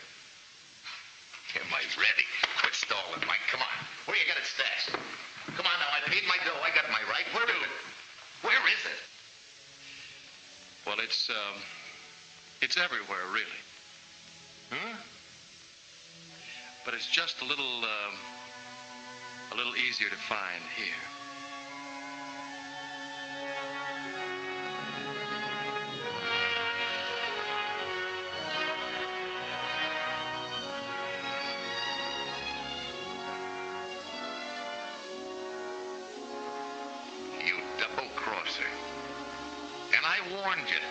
Am I ready? Quit stalling, Mike. Come on. Where you got it stashed? Come on now. I paid my dough. I got my right. Where is it? Where is it? Well, it's everywhere, really. Hmm? But it's just a little easier to find here. Warned you.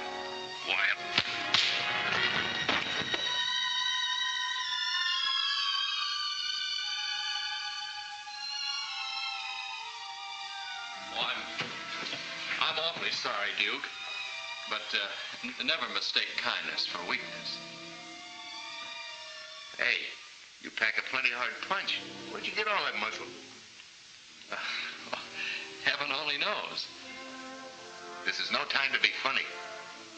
Wyatt. Well, I'm awfully sorry, Duke. But never mistake kindness for weakness. Hey, you pack a plenty hard punch. Where'd you get all that muscle? Heaven only knows. This is no time to be funny.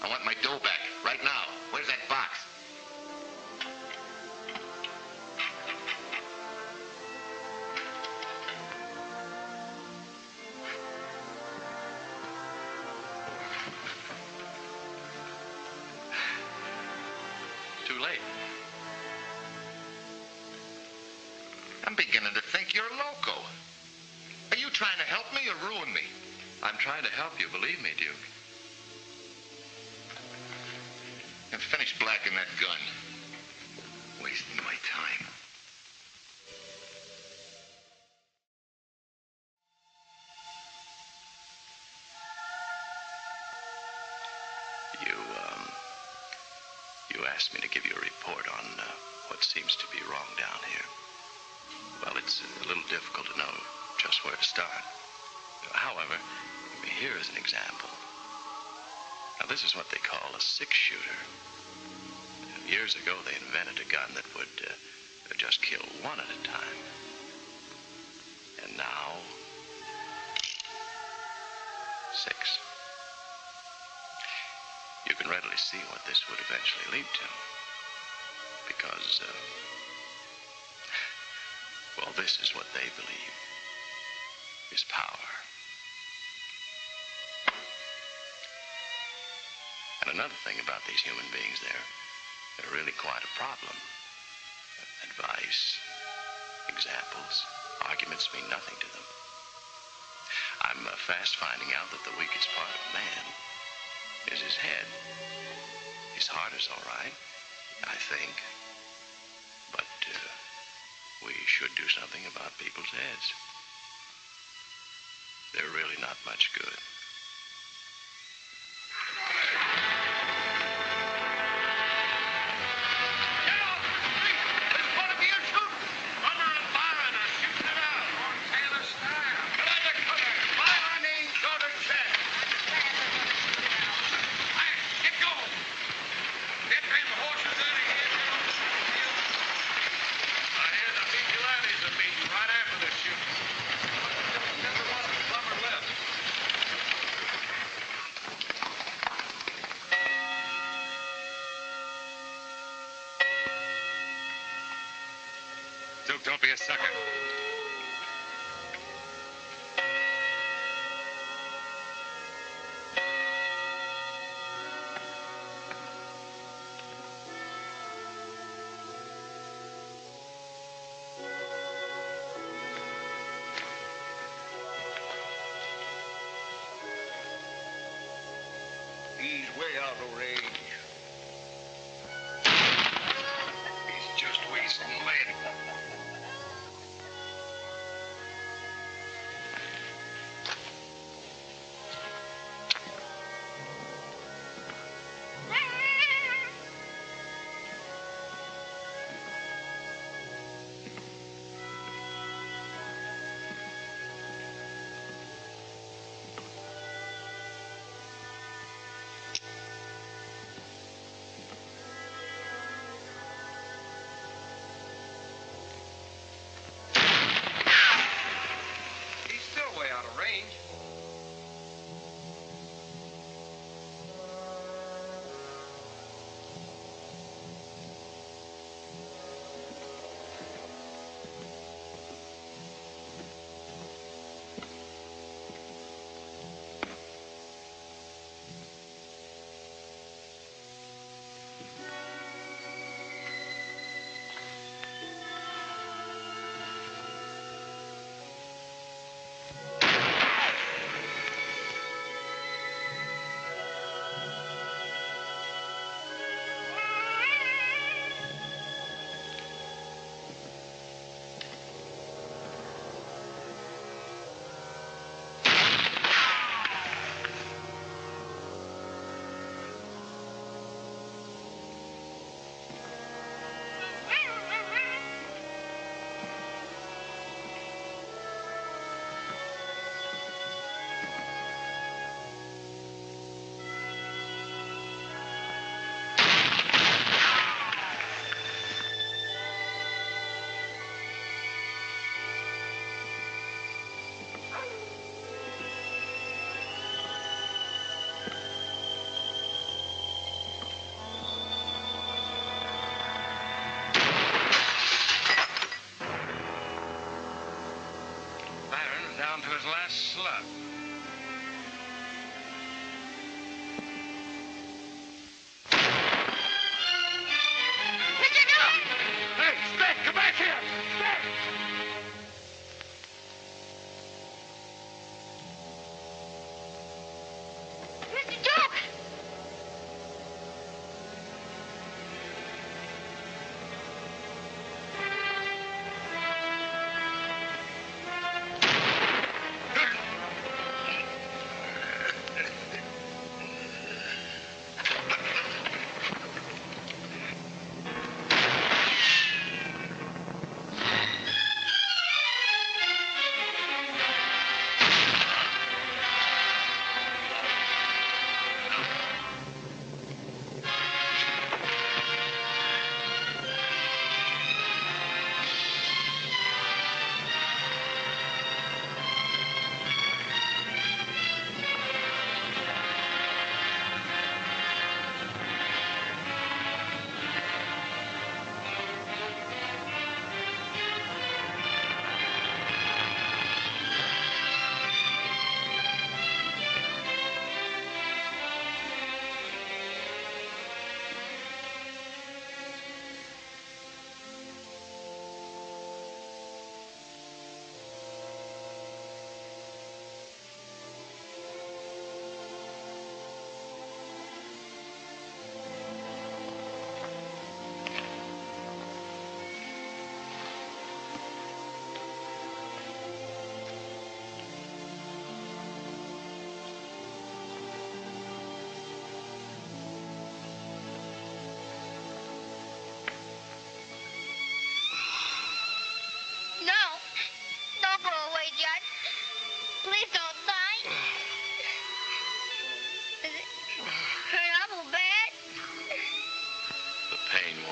I want my dough back, right now. Where's that box? Too late. I'm beginning to think you're loco. Are you trying to help me or ruin me? I'm trying to help you, believe me, Duke. And finish blacking that gun. Wasting my time. You asked me to give you a report on what seems to be wrong down here. Well, it's a little difficult to know just where to start. However, here is an example. Now, this is what they call a six-shooter. Years ago, they invented a gun that would just kill one at a time. And now, 6. You can readily see what this would eventually lead to. Because, well, this is what they believe is power. And another thing about these human beings, they're really quite a problem. Advice, examples, arguments mean nothing to them. I'm fast finding out that the weakest part of man is his head. His heart is all right, I think. But we should do something about people's heads. They're really not much good. Duke, don't be a sucker. He's way out of range. He's just wasting lead.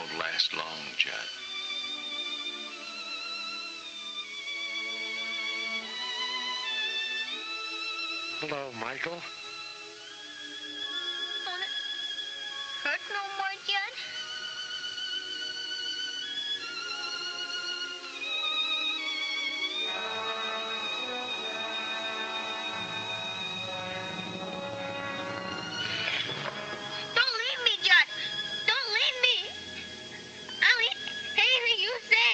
won't last long, Judd. Hello, Michael. Won't it hurt no more, Judd? Don't leave me, Judd. Don't leave me. I'll eat anything you say.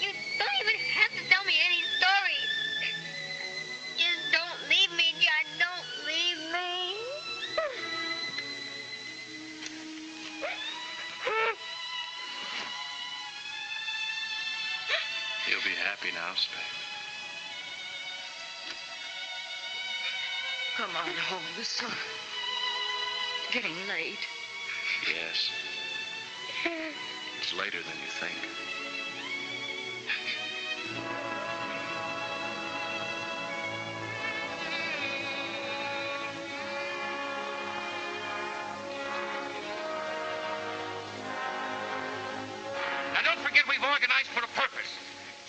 You don't even have to tell me any stories. Just don't leave me, Judd. Don't leave me. You'll be happy now, Spade. Come on home. It's getting late. Yes. It's later than you think. Now, don't forget we've organized for a purpose.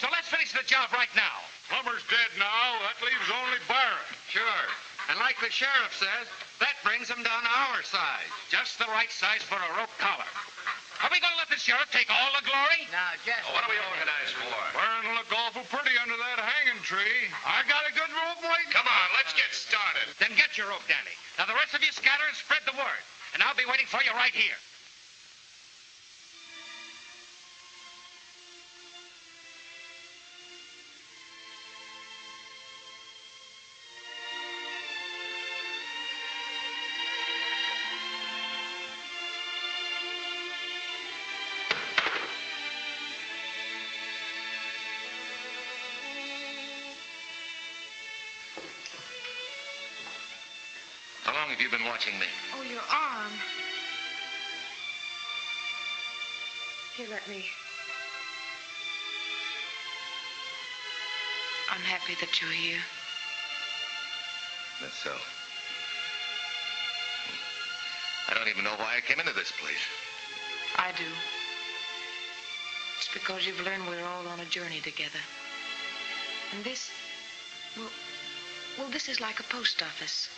So let's finish the job right now. Plumber's dead now. That leaves only Byron. Sure. And like the sheriff says, that brings him down to our size. Just the right size for a rope collar. Are we going to let the sheriff take all the glory? Now, just... What are we organized for? Byron will look awful pretty under that hanging tree. I got a good rope waiting. Come on, let's get started. Then get your rope, Danny. Now, the rest of you scatter and spread the word. And I'll be waiting for you right here. How long have you been watching me? Oh, your arm. Here, let me. I'm happy that you're here. That's so. I don't even know why I came into this place. I do. It's because you've learned we're all on a journey together. And this, well, this is like a post office.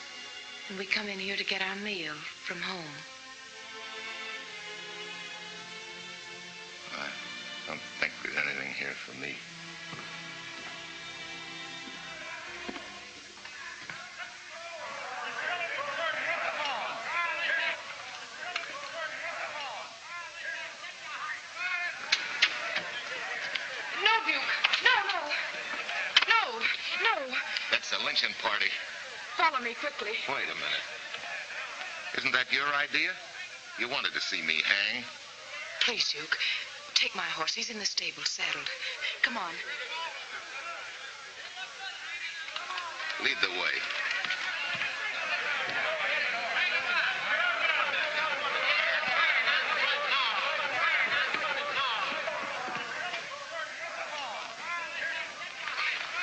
And we come in here to get our meal from home. I don't think there's anything here for me. No, Duke. No. That's the lynching party. Follow me quickly. Wait a minute. Isn't that your idea? You wanted to see me hang. Please, Duke. Take my horse. He's in the stable, saddled. Come on. Lead the way.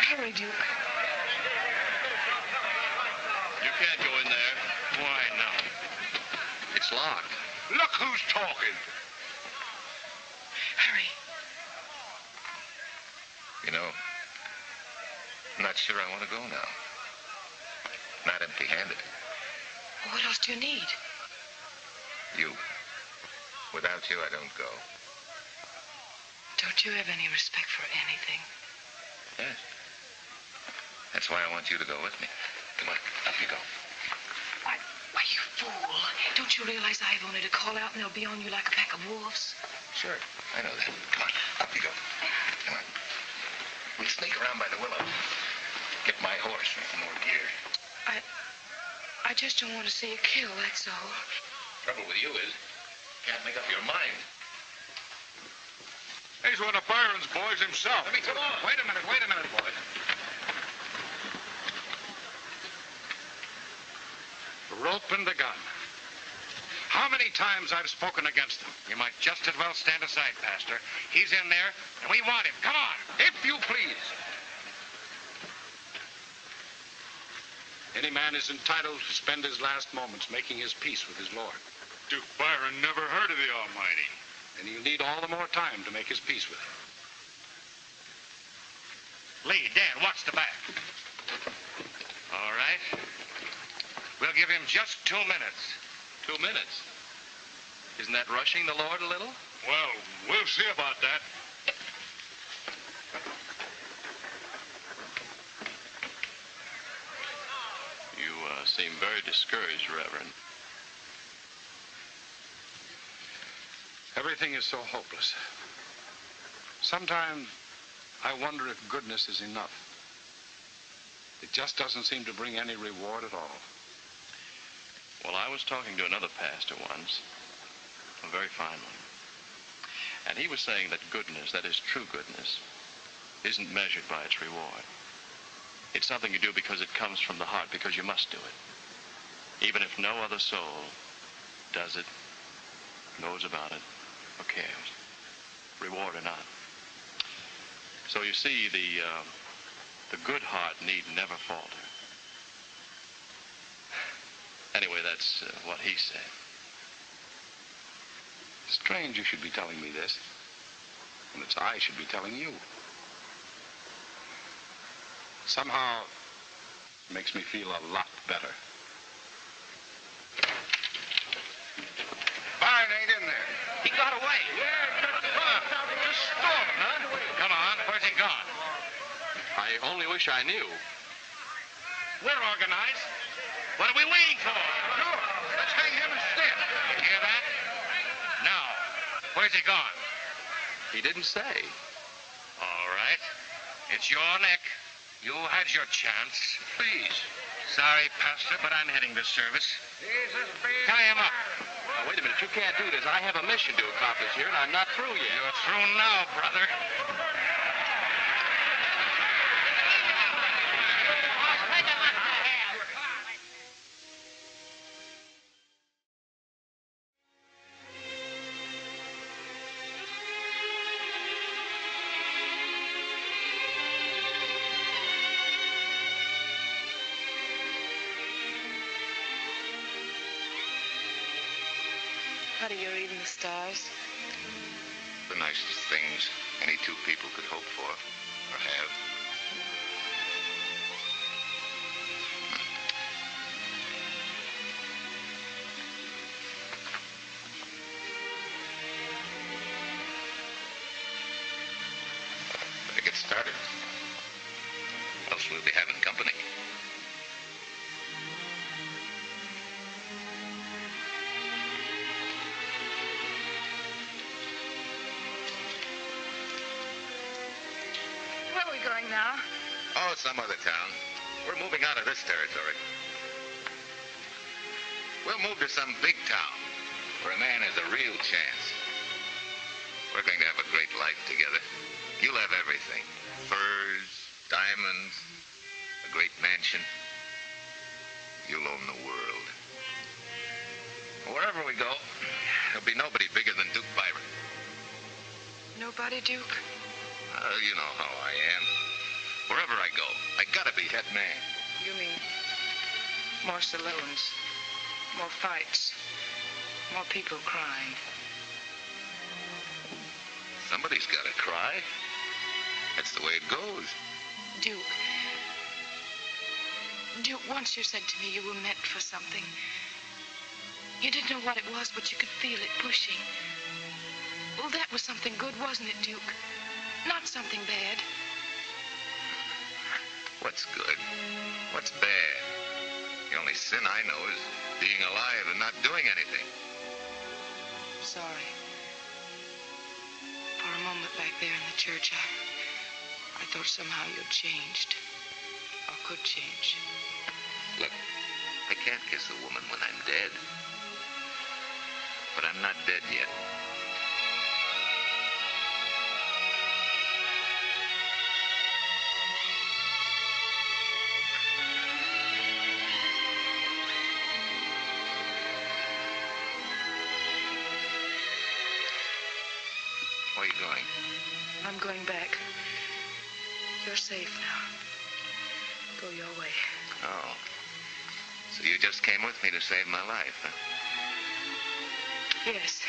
Hurry, Duke. You can't go in there. Why not? It's locked. Look who's talking. Hurry. You know, I'm not sure I want to go now. Not empty-handed. What else do you need? You. Without you, I don't go. Don't you have any respect for anything? Yes. That's why I want you to go with me. Come on, up you go. Why, you fool. Don't you realize I have only to call out and they'll be on you like a pack of wolves? Sure, I know that. Come on, up you go. Come on. We'll sneak around by the willow. Get my horse and some more gear. I just don't want to see you killed, that's all. Trouble with you is, you can't make up your mind. He's one of Byron's boys himself. Let me come on. Wait a minute, boys. The rope and the gun. How many times I've spoken against them? You might just as well stand aside, Pastor. He's in there, and we want him. Come on. If you please. Any man is entitled to spend his last moments making his peace with his Lord. Duke Byron never heard of the Almighty. And he'll need all the more time to make his peace with him. Leigh, Dan, watch the back. All right. We'll give him just 2 minutes. 2 minutes? Isn't that rushing the Lord a little? Well, we'll see about that. You seem very discouraged, Reverend. Everything is so hopeless. Sometimes I wonder if goodness is enough. It just doesn't seem to bring any reward at all. Well, I was talking to another pastor once, a very fine one. And he was saying that goodness, that is true goodness, isn't measured by its reward. It's something you do because it comes from the heart, because you must do it. Even if no other soul does it, knows about it, or cares, reward or not. So you see, the good heart need never falter. Anyway, that's what he said. Strange you should be telling me this, and it's I should be telling you. Somehow, it makes me feel a lot better. Byron ain't in there. He got away. Just stole him, huh? Come on, where's he gone? I only wish I knew. We're organized. What are we waiting for? Sure. Let's hang him instead. You hear that? Now, where's he gone? He didn't say. All right. It's your neck. You had your chance. Please. Sorry, Pastor, but I'm heading this service. Tie him up. Now, wait a minute. You can't do this. I have a mission to accomplish here, and I'm not through yet. You're through now, brother. What are you reading the stars? The nicest things any two people could hope for or have. Better get started. Else we'll be having company. Where are we going now? Oh, some other town. We're moving out of this territory. We'll move to some big town where a man has a real chance. We're going to have a great life together. You'll have everything. Furs, diamonds, a great mansion. You'll own the world. Wherever we go, there'll be nobody bigger than Duke Byron. Nobody, Duke? You know how I am. Wherever I go, I gotta be head man. You mean more saloons, more fights, more people crying. Somebody's gotta cry. That's the way it goes. Duke, once you said to me you were meant for something. You didn't know what it was, but you could feel it pushing. Well, that was something good, wasn't it, Duke? Not something bad. What's good? What's bad? The only sin I know is being alive and not doing anything. Sorry. For a moment back there in the church, I thought somehow you'd changed. Or could change. Look, I can't kiss a woman when I'm dead. But I'm not dead yet. Where are you going? I'm going back. You're safe now. Go your way. Oh. So you just came with me to save my life, huh? Yes.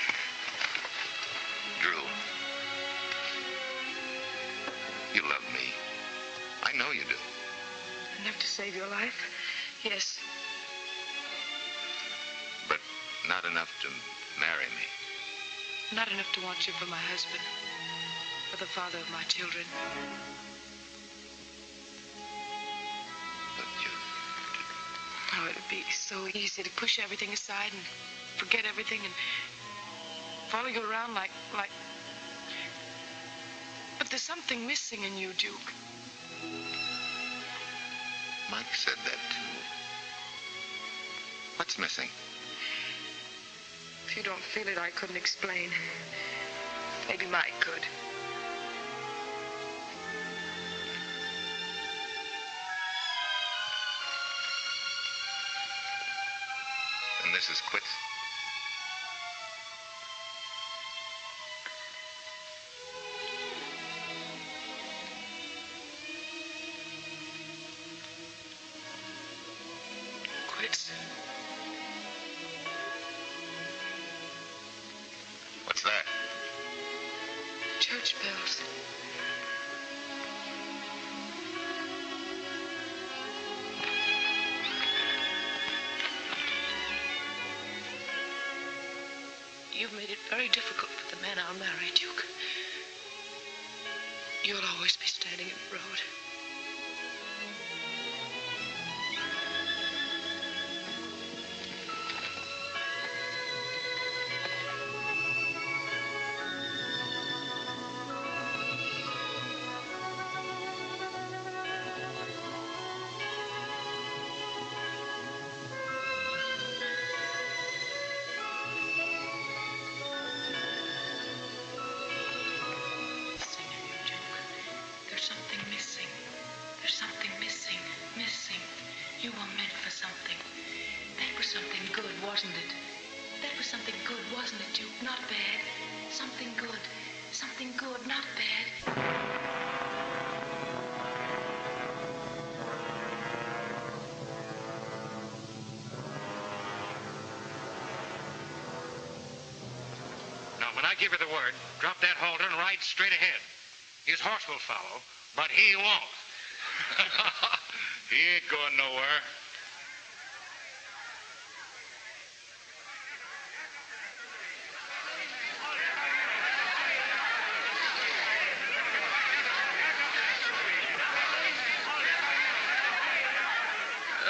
know you do. Enough to save your life? Yes. But not enough to marry me. Not enough to want you for my husband, for the father of my children. But you... Oh, it'd be so easy to push everything aside and forget everything and follow you around like... But there's something missing in you, Duke. Mike said that, too. What's missing? If you don't feel it, I couldn't explain. Maybe Mike could. And this is quits? Quits. What's that? Church bells. You've made it very difficult for the man I'll marry, Duke. You'll always be standing in the road. When I give you the word, drop that halter and ride straight ahead. His horse will follow, but he won't. He ain't going nowhere.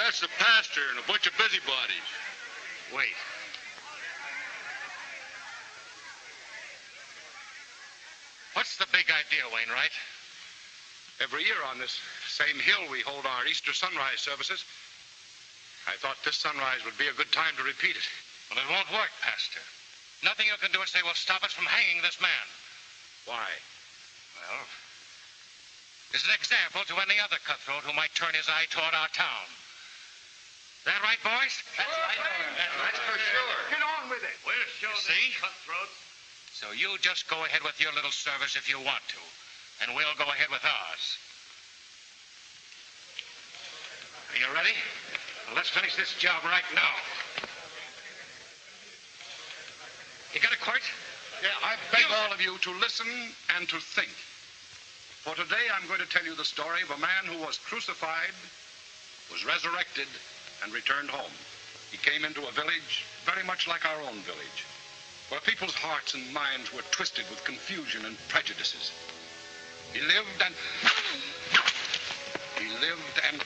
That's the pastor and a bunch of busybodies. Wait. What's the big idea, Wainwright? Every year on this same hill we hold our Easter sunrise services. I thought this sunrise would be a good time to repeat it. Well, it won't work, Pastor. Nothing you can do or say will stop us from hanging this man. Why? Well, it's an example to any other cutthroat who might turn his eye toward our town. That right, boys? That's right. That's for sure. Get on with it. We'll show See? cutthroats. So you just go ahead with your little service if you want to, and we'll go ahead with ours. Are you ready? Well, let's finish this job right now. You got a quart? Yeah, I beg all of you to listen and to think. For today, I'm going to tell you the story of a man who was crucified, was resurrected, and returned home. He came into a village very much like our own village, where people's hearts and minds were twisted with confusion and prejudices. He lived and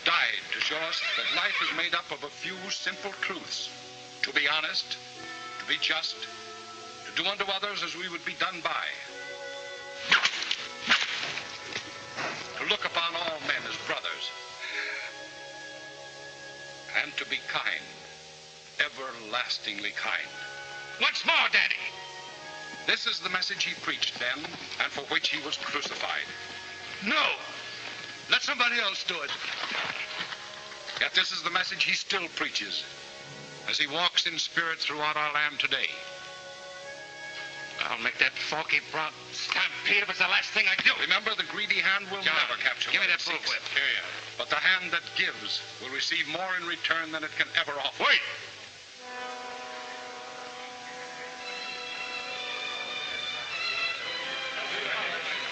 died to show us that life is made up of a few simple truths. To be honest, to be just, to do unto others as we would be done by. To look upon all men as brothers. And to be kind, everlastingly kind. Once more, Daddy. This is the message he preached then, and for which he was crucified. No! Let somebody else do it. Yet this is the message he still preaches, as he walks in spirit throughout our land today. I'll make that forky brown stampede if it's the last thing I do. Remember, the greedy hand will never capture. Give me what that it seeks. bullwhip. Here you are. But the hand that gives will receive more in return than it can ever offer. Wait!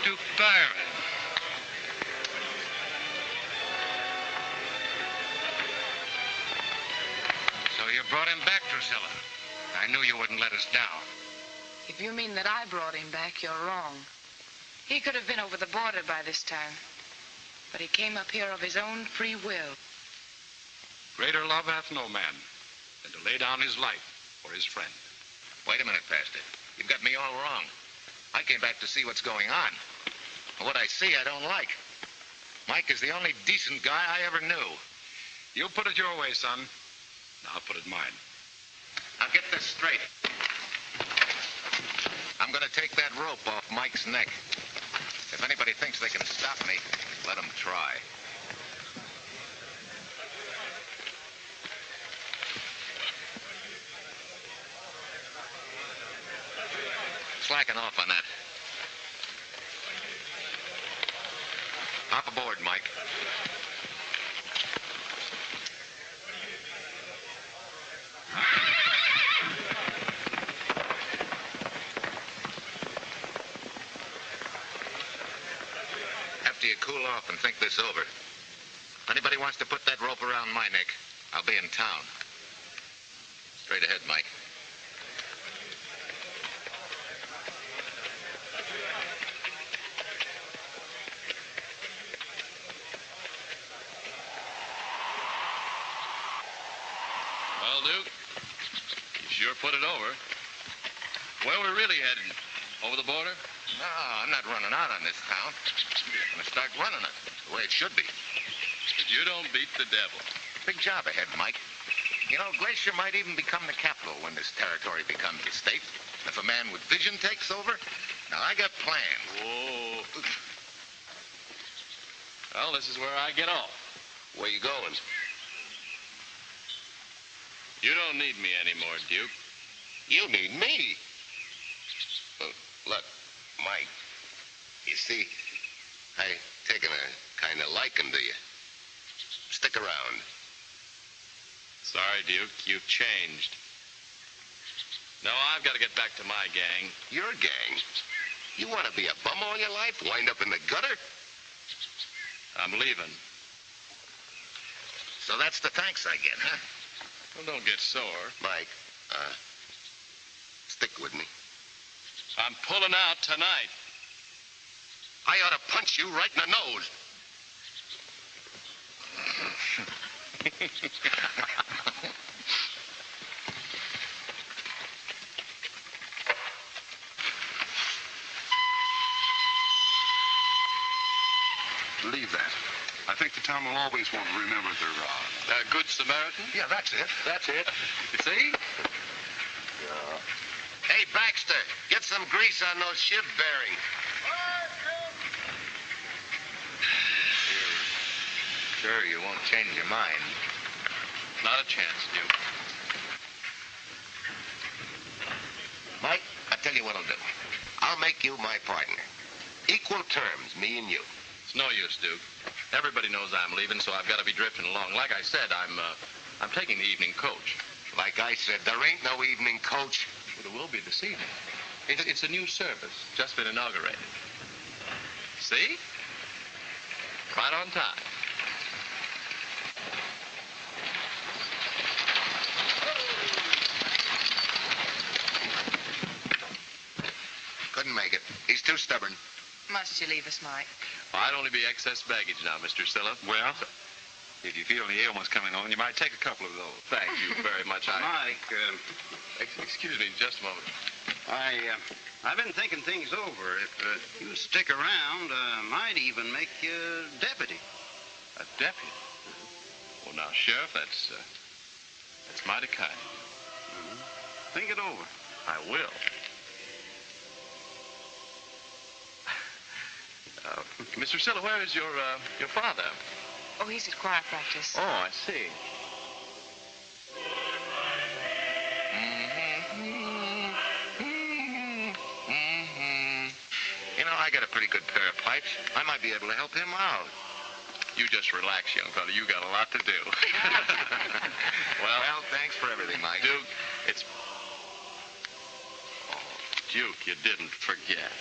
To Byron. brought him back, Drusilla. I knew you wouldn't let us down. If you mean that I brought him back, you're wrong. He could have been over the border by this time. But he came up here of his own free will. Greater love hath no man than to lay down his life for his friend. Wait a minute, Pastor. You've got me all wrong. I came back to see what's going on. And what I see, I don't like. Mike is the only decent guy I ever knew. You put it your way, son. Now I'll put it mine. Now get this straight. I'm going to take that rope off Mike's neck. If anybody thinks they can stop me, let them try. Slacken off on that. Hop aboard, Mike. After you cool off and think this over, if anybody wants to put that rope around my neck, I'll be in town. Straight ahead, Mike. Well, Duke, you sure put it over. Where we really headed? Over the border? No, I'm not running out on this town. I'm going to start running it the way it should be. But you don't beat the devil. Big job ahead, Mike. You know, Glacier might even become the capital when this territory becomes a state. If a man with vision takes over, now I got plans. Whoa. Well, this is where I get off. Where you going? You don't need me anymore, Duke. You need me. Look, Mike, you see, I taken a kind of liking to you. Stick around. Sorry, Duke, you've changed. No, I've got to get back to my gang. Your gang? You want to be a bum all your life? Wind up in the gutter? I'm leaving. So that's the thanks I get, huh? Well, don't get sore. Mike, stick with me. I'm pulling out tonight. I ought to punch you right in the nose. Leave that. I think the town will always want to remember their, Good Samaritan? Yeah, that's it. That's it. See? Hey, Baxter, get some grease on those shiv bearings. Sure you won't change your mind. Not a chance, Duke. Mike, I'll tell you what I'll do. I'll make you my partner. Equal terms, me and you. It's no use, Duke. Everybody knows I'm leaving, so I've got to be drifting along. Like I said, I'm taking the evening coach. Like I said, there ain't no evening coach. Well, there will be this evening. It's a new service, just been inaugurated. See? Right on time. Couldn't make it. He's too stubborn. Must you leave us, Mike? I'd only be excess baggage now, Mr. Silla. Well, if you feel the ailment's coming on, you might take a couple of those. Thank you very much. Mike, Excuse me just a moment. I've been thinking things over. If you stick around, might even make you deputy. A deputy? Well, now, Sheriff, that's mighty kind. Think it over. I will. Mr. Silla, where is your father? Oh, he's at choir practice. Oh, I see. You know, I got a pretty good pair of pipes. I might be able to help him out. You just relax, young fella. You got a lot to do. Well, thanks for everything, Mike. Duke, it's... Oh, Duke, you didn't forget.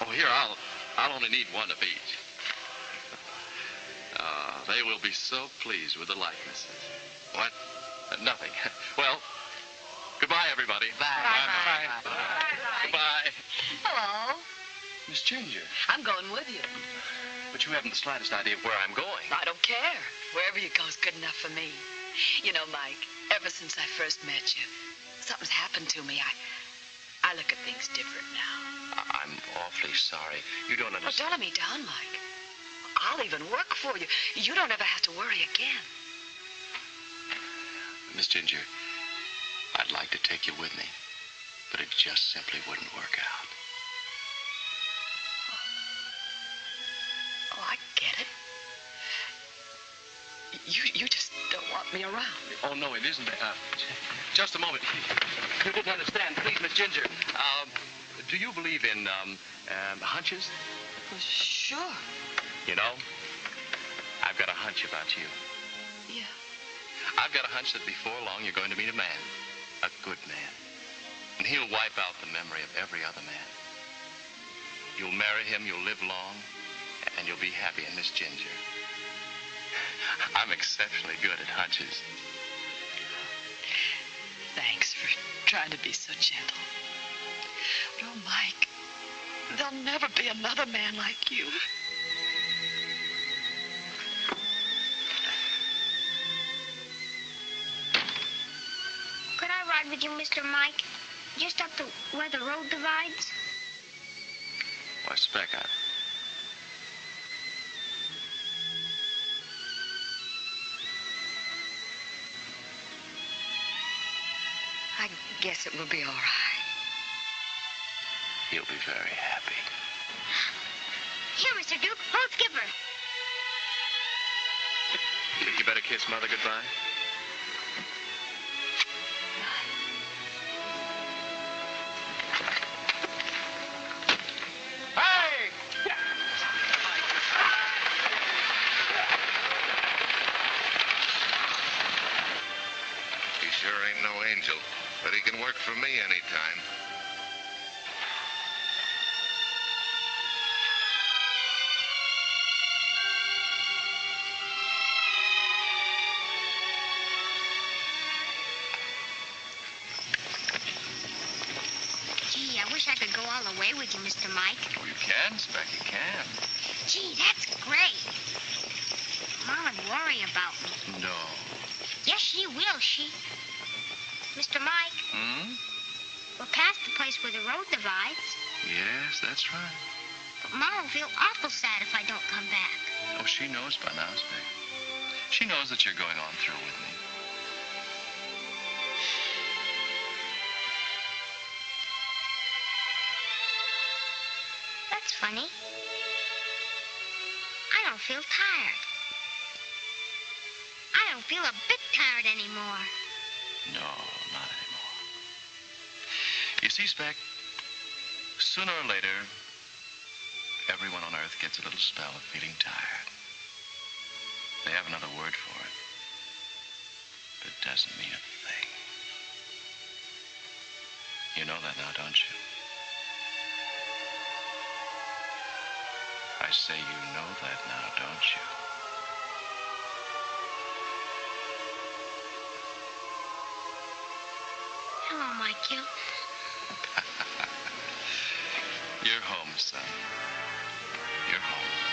Oh, here, I'll only need one of each. They will be so pleased with the likenesses. What? Nothing. Well, Goodbye, everybody. Bye. Goodbye. Hello. Miss Ginger. I'm going with you. But you haven't the slightest idea of where I'm going. I don't care. Wherever you go is good enough for me. You know, Mike, ever since I first met you, something's happened to me. I look at things different now. I'm awfully sorry. You don't Well, understand. don't let me down, Mike. I'll even work for you. You don't ever have to worry again. Miss Ginger, I'd like to take you with me, but it just simply wouldn't work out. Oh, I get it. You just don't want me around. Oh, no, it isn't. Just a moment. You didn't understand. Please, Miss Ginger. Do you believe in hunches? Well, sure. You know, I've got a hunch about you. Yeah. I've got a hunch that before long you're going to meet a man, a good man. And he'll wipe out the memory of every other man. You'll marry him, you'll live long, and you'll be happy in Miss Ginger. I'm exceptionally good at hunches. Thanks for trying to be so gentle. But, oh, Mike, there'll never be another man like you. Could I ride with you, Mr. Mike? Just up to where the road divides? Why, Speck, I guess it will be all right. You'll be very happy. Here, Mr. Duke, road skipper. Think you better kiss Mother goodbye? Hey! He sure ain't no angel, but he can work for me anytime. Gee, I wish I could go all the way with you, Mr. Mike. Oh, you can, Speck, you can. Gee, that's great. Mom would worry about me. No. Yes, she will, Mr. Mike, we're past the place where the road divides. Yes, that's right. But Mom will feel awful sad if I don't come back. Oh, she knows by now, Speck. She knows that you're going on through with me. That's funny. I don't feel tired. I don't feel a bit tired anymore. No, not anymore. You see, Speck, sooner or later, everyone on Earth gets a little spell of feeling tired. They have another word for it, but it doesn't mean a thing. You know that now, don't you? I say you know that now, don't you? Hello, Michael. You're home, son. You're home.